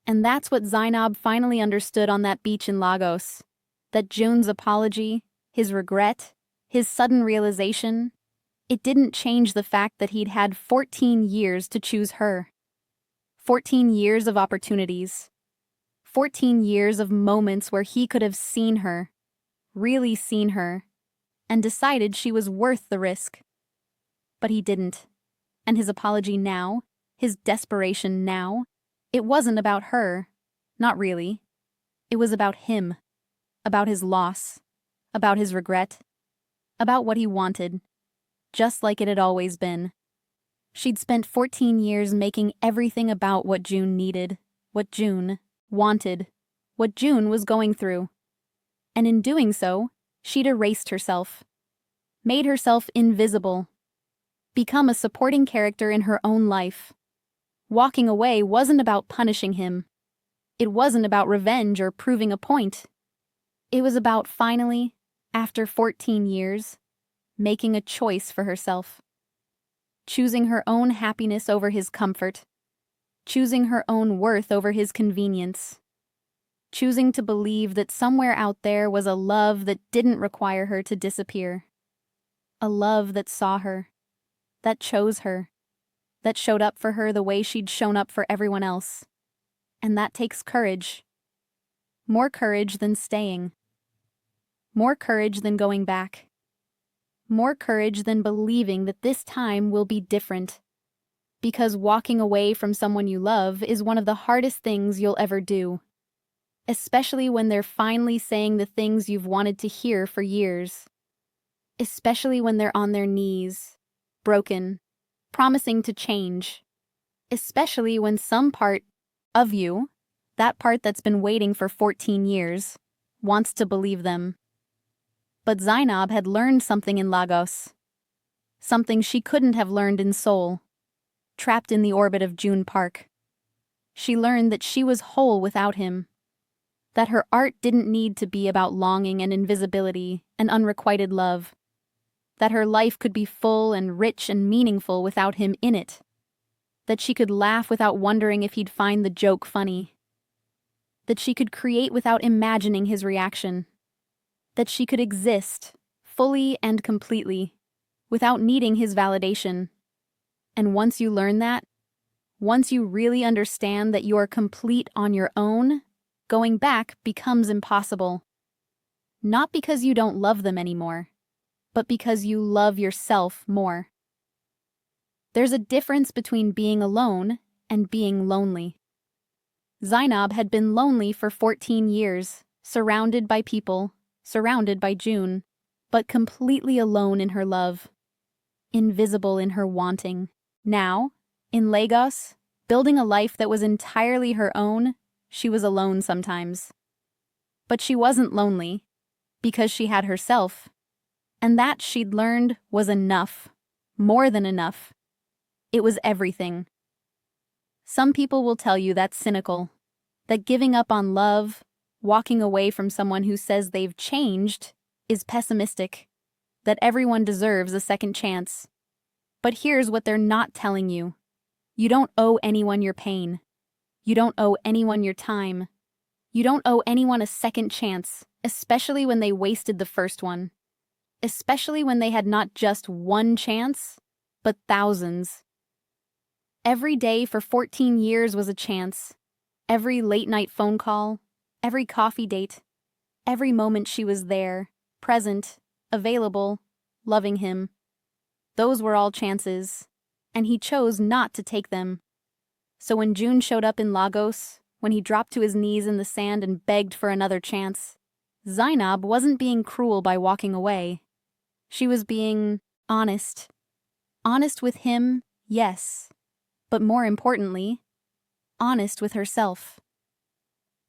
And that's what Zainab finally understood on that beach in Lagos, that Joon's apology, his regret, his sudden realization, it didn't change the fact that he'd had 14 years to choose her. 14 years of opportunities. 14 years of moments where he could have seen her, really seen her, and decided she was worth the risk. But he didn't. And his apology now, his desperation now, it wasn't about her. Not really. It was about him. About his loss. About his regret. About what he wanted. Just like it had always been. She'd spent 14 years making everything about what Joon needed, what Joon wanted, what Joon was going through. And in doing so, she'd erased herself. Made herself invisible. Become a supporting character in her own life. Walking away wasn't about punishing him. It wasn't about revenge or proving a point. It was about finally, after 14 years, making a choice for herself. Choosing her own happiness over his comfort. Choosing her own worth over his convenience. Choosing to believe that somewhere out there was a love that didn't require her to disappear. A love that saw her, that chose her, that showed up for her the way she'd shown up for everyone else. And that takes courage. More courage than staying. More courage than going back. More courage than believing that this time will be different. Because walking away from someone you love is one of the hardest things you'll ever do, especially when they're finally saying the things you've wanted to hear for years. Especially when they're on their knees, broken, promising to change. Especially when some part of you, that part that's been waiting for 14 years, wants to believe them. But Zainab had learned something in Lagos. Something she couldn't have learned in Seoul, trapped in the orbit of Joon Park. She learned that she was whole without him. That her art didn't need to be about longing and invisibility and unrequited love. That her life could be full and rich and meaningful without him in it. That she could laugh without wondering if he'd find the joke funny. That she could create without imagining his reaction. That she could exist, fully and completely, without needing his validation. And once you learn that, once you really understand that you are complete on your own, going back becomes impossible. Not because you don't love them anymore, but because you love yourself more. There's a difference between being alone and being lonely. Zainab had been lonely for 14 years, surrounded by people, surrounded by Joon, but completely alone in her love, invisible in her wanting. Now, in Lagos, building a life that was entirely her own, she was alone sometimes. But she wasn't lonely, because she had herself. And that, she'd learned, was enough. More than enough. It was everything. Some people will tell you that's cynical, that giving up on love, walking away from someone who says they've changed, is pessimistic, that everyone deserves a second chance. But here's what they're not telling you. You don't owe anyone your pain. You don't owe anyone your time. You don't owe anyone a second chance, especially when they wasted the first one. Especially when they had not just one chance, but thousands. Every day for 14 years was a chance. Every late-night phone call, every coffee date, every moment she was there, present, available, loving him. Those were all chances, and he chose not to take them. So when Joon showed up in Lagos, when he dropped to his knees in the sand and begged for another chance, Zainab wasn't being cruel by walking away. She was being honest. Honest with him, yes, but more importantly, honest with herself.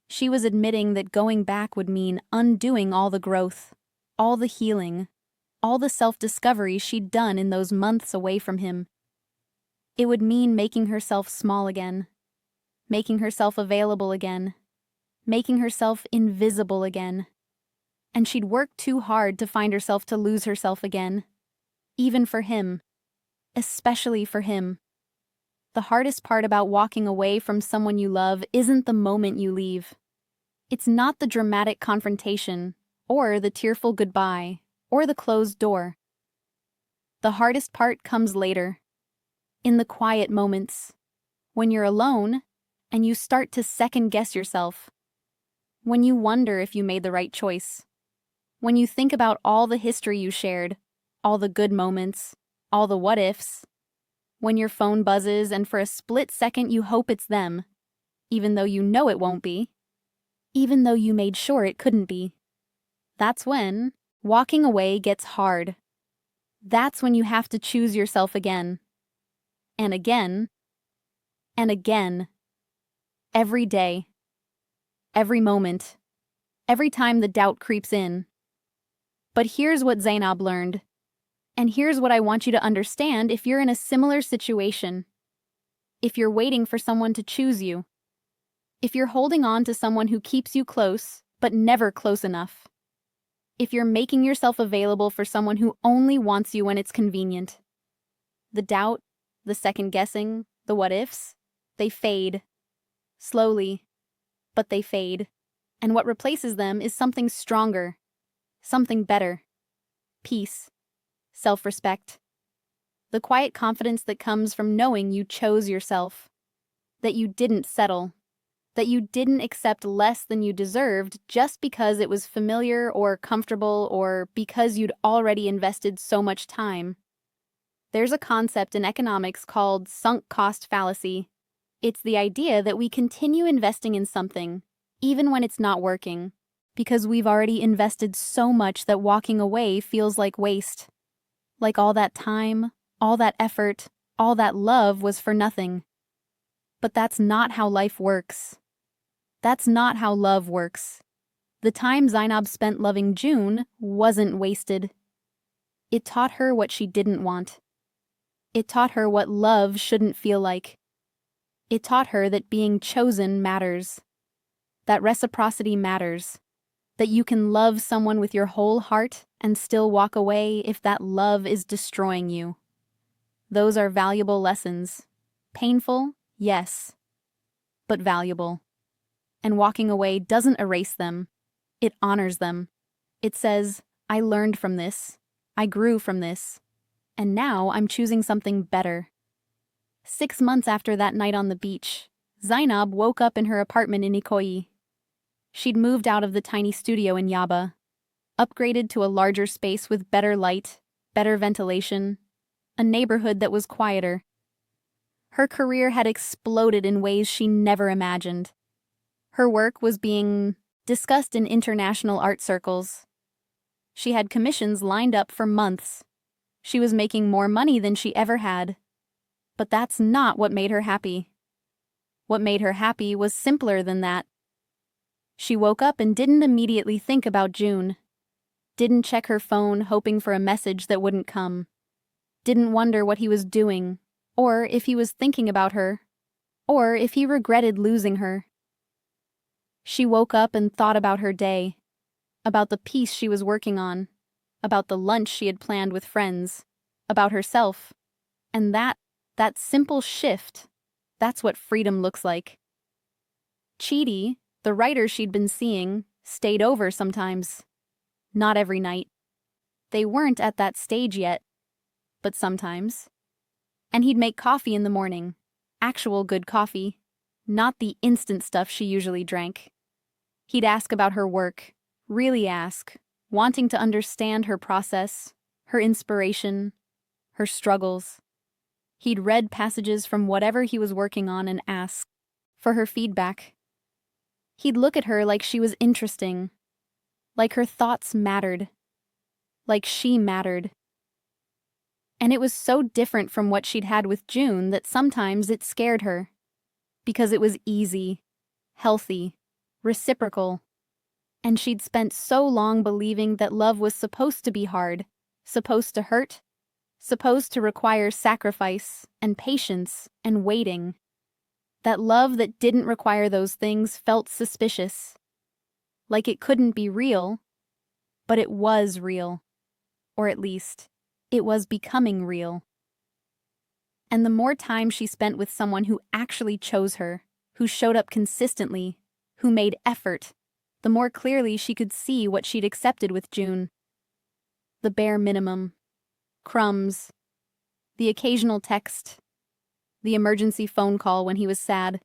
She was admitting that going back would mean undoing all the growth, all the healing, all the self-discovery she'd done in those months away from him. It would mean making herself small again, making herself available again, making herself invisible again. And she'd worked too hard to find herself to lose herself again, even for him, especially for him. The hardest part about walking away from someone you love isn't the moment you leave. It's not the dramatic confrontation, or the tearful goodbye, or the closed door. The hardest part comes later, in the quiet moments, when you're alone and you start to second-guess yourself, when you wonder if you made the right choice. When you think about all the history you shared, all the good moments, all the what-ifs. When your phone buzzes and for a split second you hope it's them, even though you know it won't be, even though you made sure it couldn't be. That's when walking away gets hard. That's when you have to choose yourself again. And again. And again. Every day. Every moment. Every time the doubt creeps in. But here's what Zainab learned. And here's what I want you to understand if you're in a similar situation. If you're waiting for someone to choose you. If you're holding on to someone who keeps you close, but never close enough. If you're making yourself available for someone who only wants you when it's convenient. The doubt, the second-guessing, the what-ifs, they fade. Slowly, but they fade. And what replaces them is something stronger. Something better. Peace. Self-respect. The quiet confidence that comes from knowing you chose yourself. That you didn't settle. That you didn't accept less than you deserved just because it was familiar or comfortable or because you'd already invested so much time. There's a concept in economics called sunk cost fallacy. It's the idea that we continue investing in something, even when it's not working, because we've already invested so much that walking away feels like waste. Like all that time, all that effort, all that love was for nothing. But that's not how life works. That's not how love works. The time Zainab spent loving Joon wasn't wasted. It taught her what she didn't want. It taught her what love shouldn't feel like. It taught her that being chosen matters. That reciprocity matters. That you can love someone with your whole heart and still walk away if that love is destroying you. Those are valuable lessons. Painful, yes, but valuable. And walking away doesn't erase them. It honors them. It says, I learned from this. I grew from this. And now I'm choosing something better. 6 months after that night on the beach, Zainab woke up in her apartment in Ikoyi. She'd moved out of the tiny studio in Yaba, upgraded to a larger space with better light, better ventilation, a neighborhood that was quieter. Her career had exploded in ways she never imagined. Her work was being discussed in international art circles. She had commissions lined up for months. She was making more money than she ever had. But that's not what made her happy. What made her happy was simpler than that. She woke up and didn't immediately think about Joon. Didn't check her phone hoping for a message that wouldn't come. Didn't wonder what he was doing, or if he was thinking about her, or if he regretted losing her. She woke up and thought about her day, about the piece she was working on, about the lunch she had planned with friends, about herself. And that simple shift, that's what freedom looks like. Chidi, the writer she'd been seeing, stayed over sometimes. Not every night. They weren't at that stage yet, but sometimes. And he'd make coffee in the morning. Actual good coffee. Not the instant stuff she usually drank. He'd ask about her work, really ask, wanting to understand her process, her inspiration, her struggles. He'd read passages from whatever he was working on and ask for her feedback. He'd look at her like she was interesting, like her thoughts mattered, like she mattered. And it was so different from what she'd had with Joon that sometimes it scared her, because it was easy, healthy, reciprocal. And she'd spent so long believing that love was supposed to be hard, supposed to hurt, supposed to require sacrifice and patience and waiting. That love that didn't require those things felt suspicious. Like it couldn't be real, but it was real. Or at least, it was becoming real. And the more time she spent with someone who actually chose her, who showed up consistently, who made effort, the more clearly she could see what she'd accepted with Joon. The bare minimum. Crumbs. The occasional text. The emergency phone call when he was sad.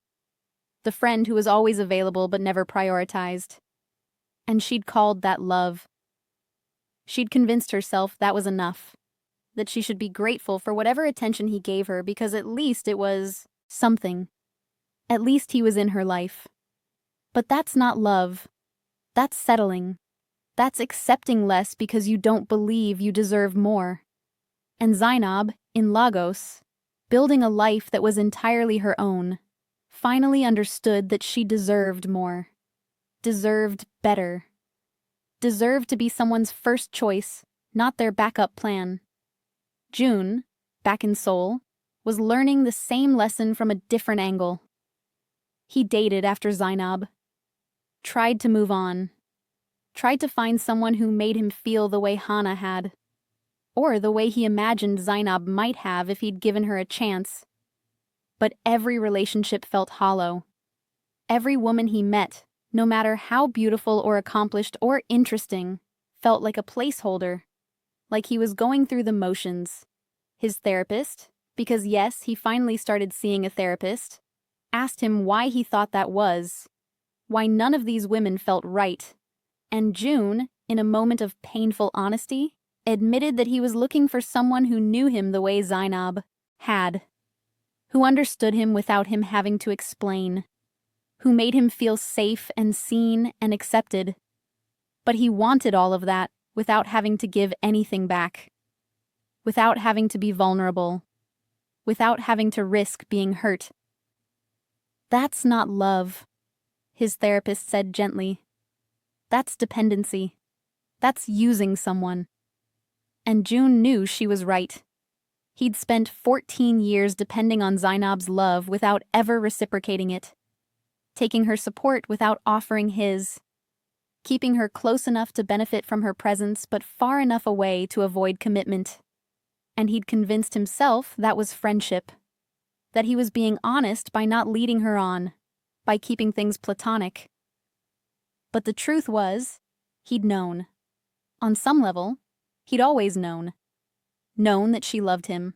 The friend who was always available but never prioritized. And she'd called that love. She'd convinced herself that was enough. That she should be grateful for whatever attention he gave her because at least it was something. At least he was in her life. But that's not love. That's settling. That's accepting less because you don't believe you deserve more. And Zainab, in Lagos, building a life that was entirely her own, finally understood that she deserved more. Deserved better. Deserved to be someone's first choice, not their backup plan. Joon, back in Seoul, was learning the same lesson from a different angle. He dated after Zainab. Tried to move on. Tried to find someone who made him feel the way Hana had. Or the way he imagined Zainab might have if he'd given her a chance. But every relationship felt hollow. Every woman he met, no matter how beautiful or accomplished or interesting, felt like a placeholder. Like he was going through the motions. His therapist, because yes, he finally started seeing a therapist, asked him why he thought that was. Why none of these women felt right. And Joon, in a moment of painful honesty, admitted that he was looking for someone who knew him the way Zainab had, who understood him without him having to explain, who made him feel safe and seen and accepted. But he wanted all of that without having to give anything back, without having to be vulnerable, without having to risk being hurt. "That's not love," his therapist said gently. "That's dependency. That's using someone." And Joon knew she was right. He'd spent 14 years depending on Zainab's love without ever reciprocating it, taking her support without offering his, keeping her close enough to benefit from her presence but far enough away to avoid commitment. And he'd convinced himself that was friendship, that he was being honest by not leading her on, by keeping things platonic. But the truth was, he'd known. On some level, he'd always known. Known that she loved him.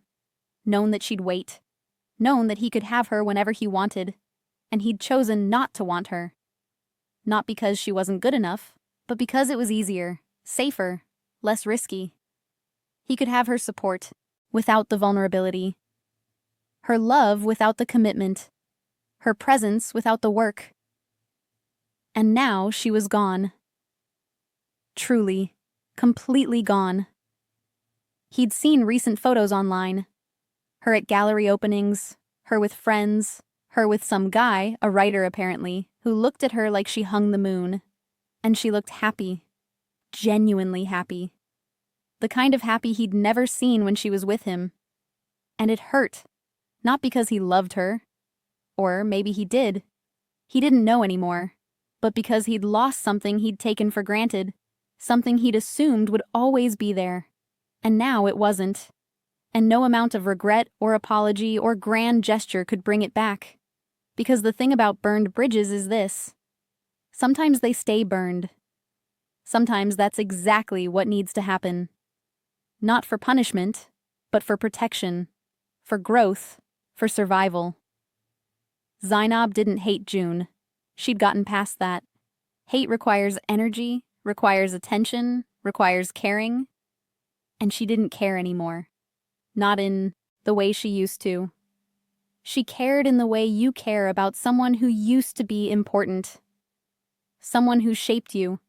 Known that she'd wait. Known that he could have her whenever he wanted. And he'd chosen not to want her. Not because she wasn't good enough, but because it was easier, safer, less risky. He could have her support, without the vulnerability. Her love without the commitment. Her presence without the work. And now she was gone. Truly, completely gone. He'd seen recent photos online. Her at gallery openings, her with friends, her with some guy, a writer apparently, who looked at her like she hung the moon. And she looked happy. Genuinely happy. The kind of happy he'd never seen when she was with him. And it hurt. Not because he loved her. Or maybe he did. He didn't know anymore. But because he'd lost something he'd taken for granted. Something he'd assumed would always be there. And now it wasn't. And no amount of regret or apology or grand gesture could bring it back. Because the thing about burned bridges is this. Sometimes they stay burned. Sometimes that's exactly what needs to happen. Not for punishment, but for protection, for growth, for survival. Zainab didn't hate Joon. She'd gotten past that. Hate requires energy, requires attention, requires caring. And she didn't care anymore. Not in the way she used to. She cared in the way you care about someone who used to be important. Someone who shaped you.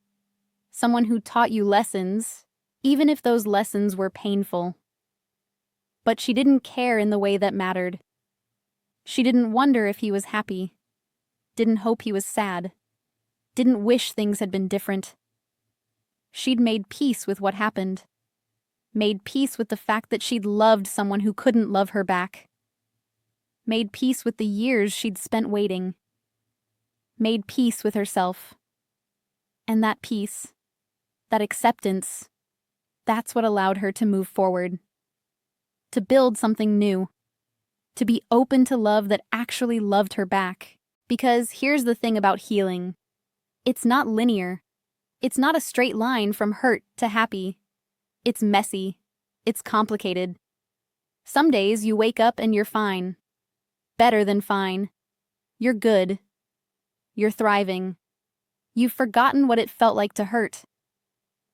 Someone who taught you lessons, even if those lessons were painful. But she didn't care in the way that mattered. She didn't wonder if he was happy. Didn't hope he was sad. Didn't wish things had been different. She'd made peace with what happened. Made peace with the fact that she'd loved someone who couldn't love her back. Made peace with the years she'd spent waiting. Made peace with herself. And that peace, that acceptance, that's what allowed her to move forward. To build something new. To be open to love that actually loved her back. Because here's the thing about healing. It's not linear. It's not a straight line from hurt to happy. It's messy. It's complicated. Some days you wake up and you're fine. Better than fine. You're good. You're thriving. You've forgotten what it felt like to hurt.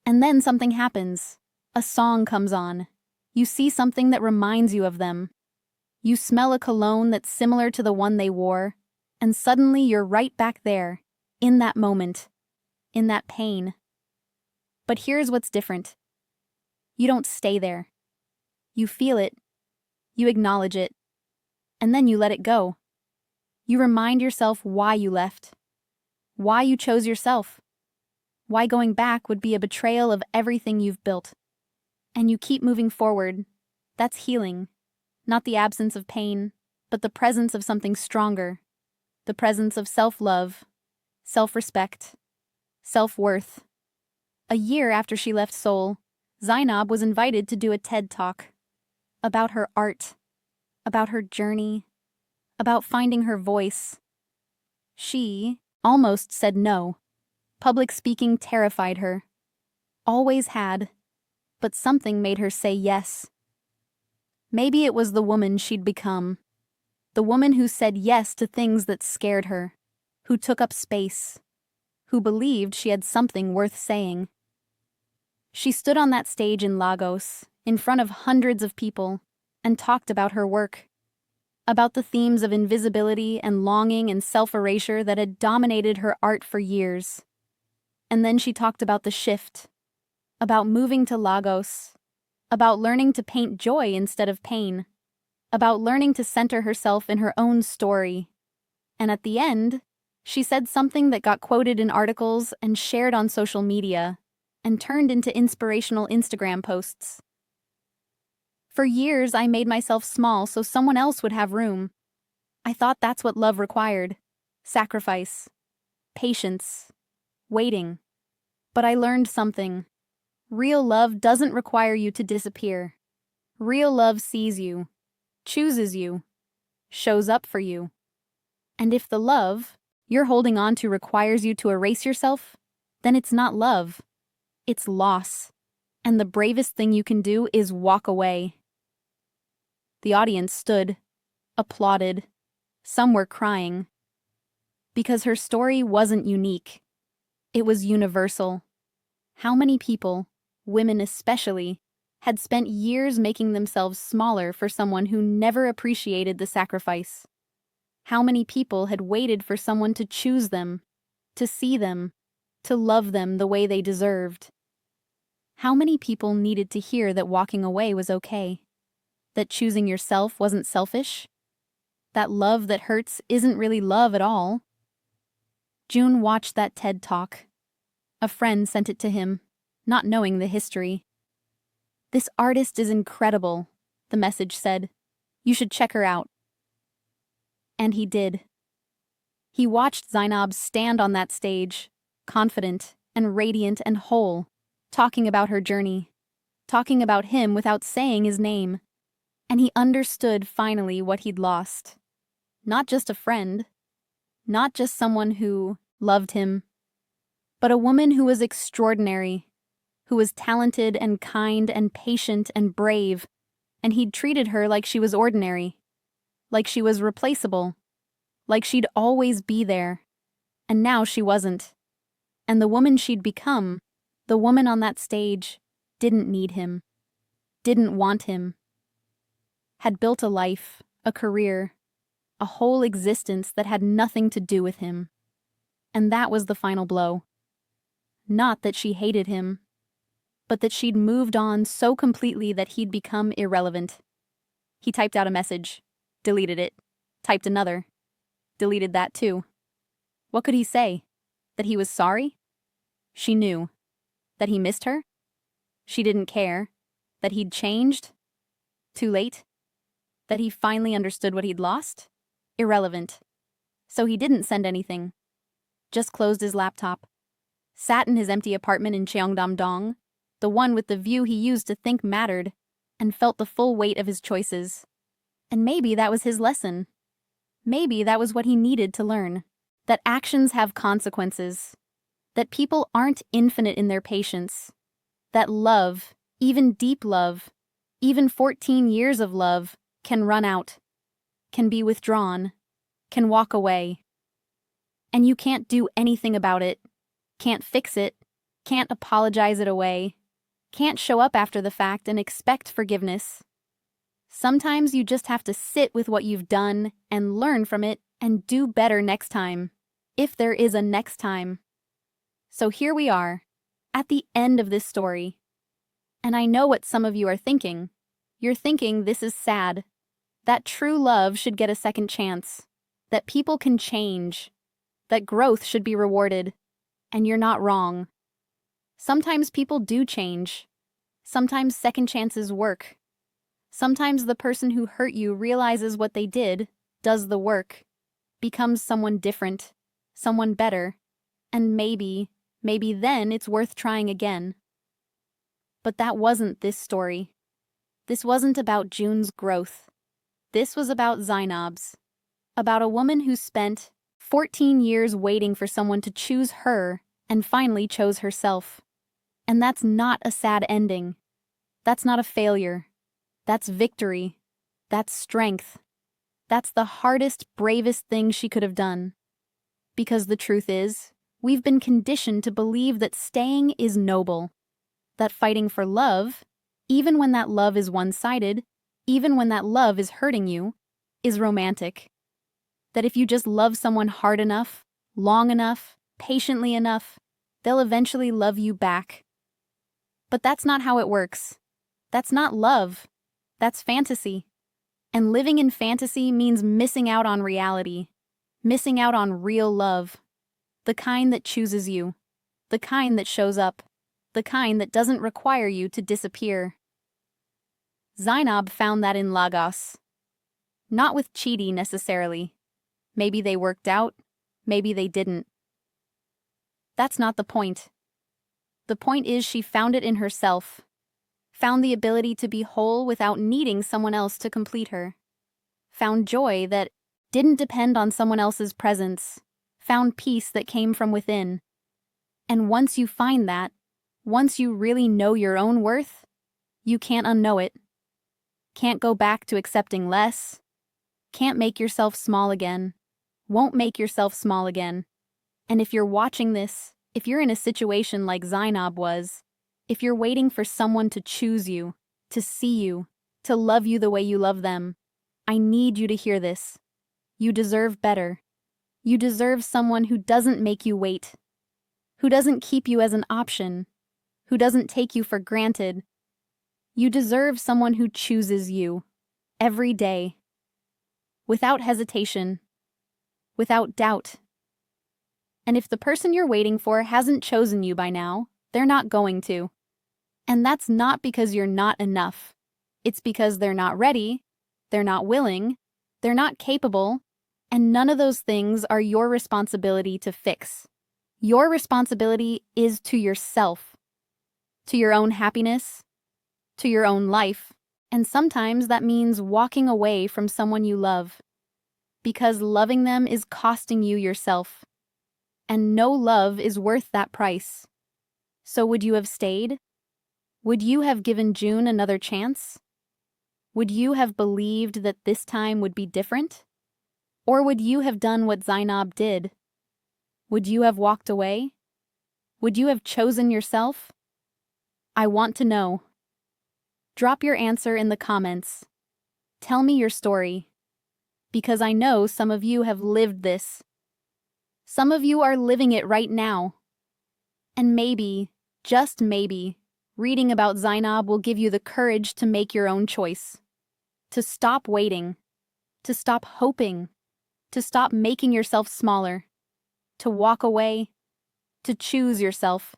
And then something happens. A song comes on. You see something that reminds you of them. You smell a cologne that's similar to the one they wore, and suddenly you're right back there, in that moment, in that pain. But here's what's different. You don't stay there. You feel it. You acknowledge it. And then you let it go. You remind yourself why you left. Why you chose yourself. Why going back would be a betrayal of everything you've built. And you keep moving forward. That's healing. Not the absence of pain, but the presence of something stronger. The presence of self-love, self-respect, self-worth. A year after she left Seoul, Zainab was invited to do a TED Talk about her art, about her journey, about finding her voice. She almost said no. Public speaking terrified her. Always had, but something made her say yes. Maybe it was the woman she'd become. The woman who said yes to things that scared her, who took up space, who believed she had something worth saying. She stood on that stage in Lagos, in front of hundreds of people, and talked about her work, about the themes of invisibility and longing and self-erasure that had dominated her art for years. And then she talked about the shift, about moving to Lagos, about learning to paint joy instead of pain, about learning to center herself in her own story. And at the end, she said something that got quoted in articles and shared on social media, and turned into inspirational Instagram posts. For years, I made myself small so someone else would have room. I thought that's what love required: sacrifice, patience, waiting. But I learned something. Real love doesn't require you to disappear. Real love sees you, chooses you, shows up for you. And if the love you're holding on to requires you to erase yourself, then it's not love. It's loss. And the bravest thing you can do is walk away. The audience stood, applauded. Some were crying. Because her story wasn't unique. It was universal. How many people, women especially, had spent years making themselves smaller for someone who never appreciated the sacrifice? How many people had waited for someone to choose them, to see them, to love them the way they deserved? How many people needed to hear that walking away was okay? That choosing yourself wasn't selfish? That love that hurts isn't really love at all? Joon watched that TED Talk. A friend sent it to him, not knowing the history. "This artist is incredible," the message said. "You should check her out." And he did. He watched Zainab stand on that stage, confident and radiant and whole, talking about her journey, talking about him without saying his name. And he understood finally what he'd lost. Not just a friend, not just someone who loved him, but a woman who was extraordinary, who was talented and kind and patient and brave, and he'd treated her like she was ordinary, like she was replaceable, like she'd always be there. And now she wasn't. And the woman she'd become, the woman on that stage, didn't need him, didn't want him, had built a life, a career, a whole existence that had nothing to do with him. And that was the final blow. Not that she hated him, but that she'd moved on so completely that he'd become irrelevant. He typed out a message, deleted it, typed another, deleted that too. What could he say? That he was sorry? She knew. That he missed her? She didn't care. That he'd changed? Too late. That he finally understood what he'd lost? Irrelevant. So he didn't send anything. Just closed his laptop. Sat in his empty apartment in Cheongdam-dong, the one with the view he used to think mattered, and felt the full weight of his choices. And maybe that was his lesson. Maybe that was what he needed to learn. That actions have consequences. That people aren't infinite in their patience. That love, even deep love, even 14 years of love, can run out, can be withdrawn, can walk away. And you can't do anything about it, can't fix it, can't apologize it away, can't show up after the fact and expect forgiveness. Sometimes you just have to sit with what you've done and learn from it and do better next time, if there is a next time. So here we are, at the end of this story. And I know what some of you are thinking. You're thinking this is sad, that true love should get a second chance, that people can change, that growth should be rewarded. And you're not wrong. Sometimes people do change. Sometimes second chances work. Sometimes the person who hurt you realizes what they did, does the work, becomes someone different, someone better, and maybe then it's worth trying again. But that wasn't this story. This wasn't about Joon's growth. This was about Zainab's. About a woman who spent 14 years waiting for someone to choose her and finally chose herself. And that's not a sad ending. That's not a failure. That's victory. That's strength. That's the hardest, bravest thing she could have done. Because the truth is, we've been conditioned to believe that staying is noble, that fighting for love, even when that love is one-sided, even when that love is hurting you, is romantic. That if you just love someone hard enough, long enough, patiently enough, they'll eventually love you back. But that's not how it works. That's not love. That's fantasy. And living in fantasy means missing out on reality, missing out on real love. The kind that chooses you, the kind that shows up, the kind that doesn't require you to disappear. Zainab found that in Lagos. Not with Chidi necessarily. Maybe they worked out, maybe they didn't. That's not the point. The point is she found it in herself, found the ability to be whole without needing someone else to complete her, found joy that didn't depend on someone else's presence, found peace that came from within. And once you find that, once you really know your own worth, you can't unknow it. Can't go back to accepting less. Can't make yourself small again. Won't make yourself small again. And if you're watching this, if you're in a situation like Zainab was, if you're waiting for someone to choose you, to see you, to love you the way you love them, I need you to hear this. You deserve better. You deserve someone who doesn't make you wait, who doesn't keep you as an option, who doesn't take you for granted. You deserve someone who chooses you, every day, without hesitation, without doubt. And if the person you're waiting for hasn't chosen you by now, they're not going to. And that's not because you're not enough. It's because they're not ready, they're not willing, they're not capable, and none of those things are your responsibility to fix. Your responsibility is to yourself, to your own happiness, to your own life, and sometimes that means walking away from someone you love, because loving them is costing you yourself, and no love is worth that price. So would you have stayed? Would you have given Joon another chance? Would you have believed that this time would be different? Or would you have done what Zainab did? Would you have walked away? Would you have chosen yourself? I want to know. Drop your answer in the comments. Tell me your story. Because I know some of you have lived this. Some of you are living it right now. And maybe, just maybe, reading about Zainab will give you the courage to make your own choice. To stop waiting. To stop hoping. To stop making yourself smaller. To walk away. To choose yourself.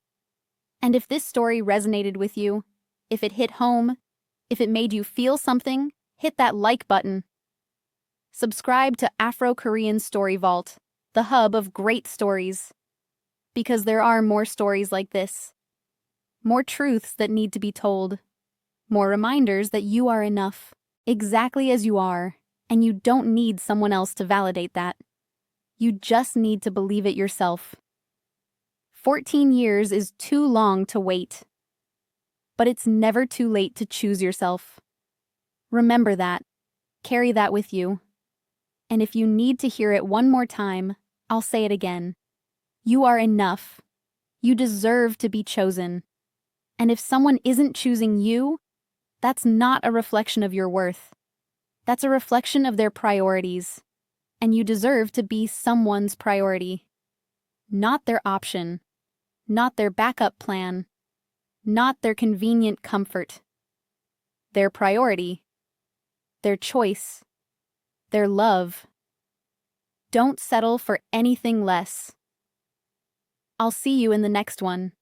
And if this story resonated with you, if it hit home, if it made you feel something, hit that like button. Subscribe to Afro-Korean Story Vault, the hub of great stories. Because there are more stories like this. More truths that need to be told. More reminders that you are enough, exactly as you are, and you don't need someone else to validate that. You just need to believe it yourself. 14 years is too long to wait. But it's never too late to choose yourself. Remember that. Carry that with you. And if you need to hear it one more time, I'll say it again. You are enough. You deserve to be chosen. And if someone isn't choosing you, that's not a reflection of your worth. That's a reflection of their priorities. And you deserve to be someone's priority. Not their option. Not their backup plan. Not their convenient comfort. Their priority. Their choice. Their love. Don't settle for anything less. I'll see you in the next one.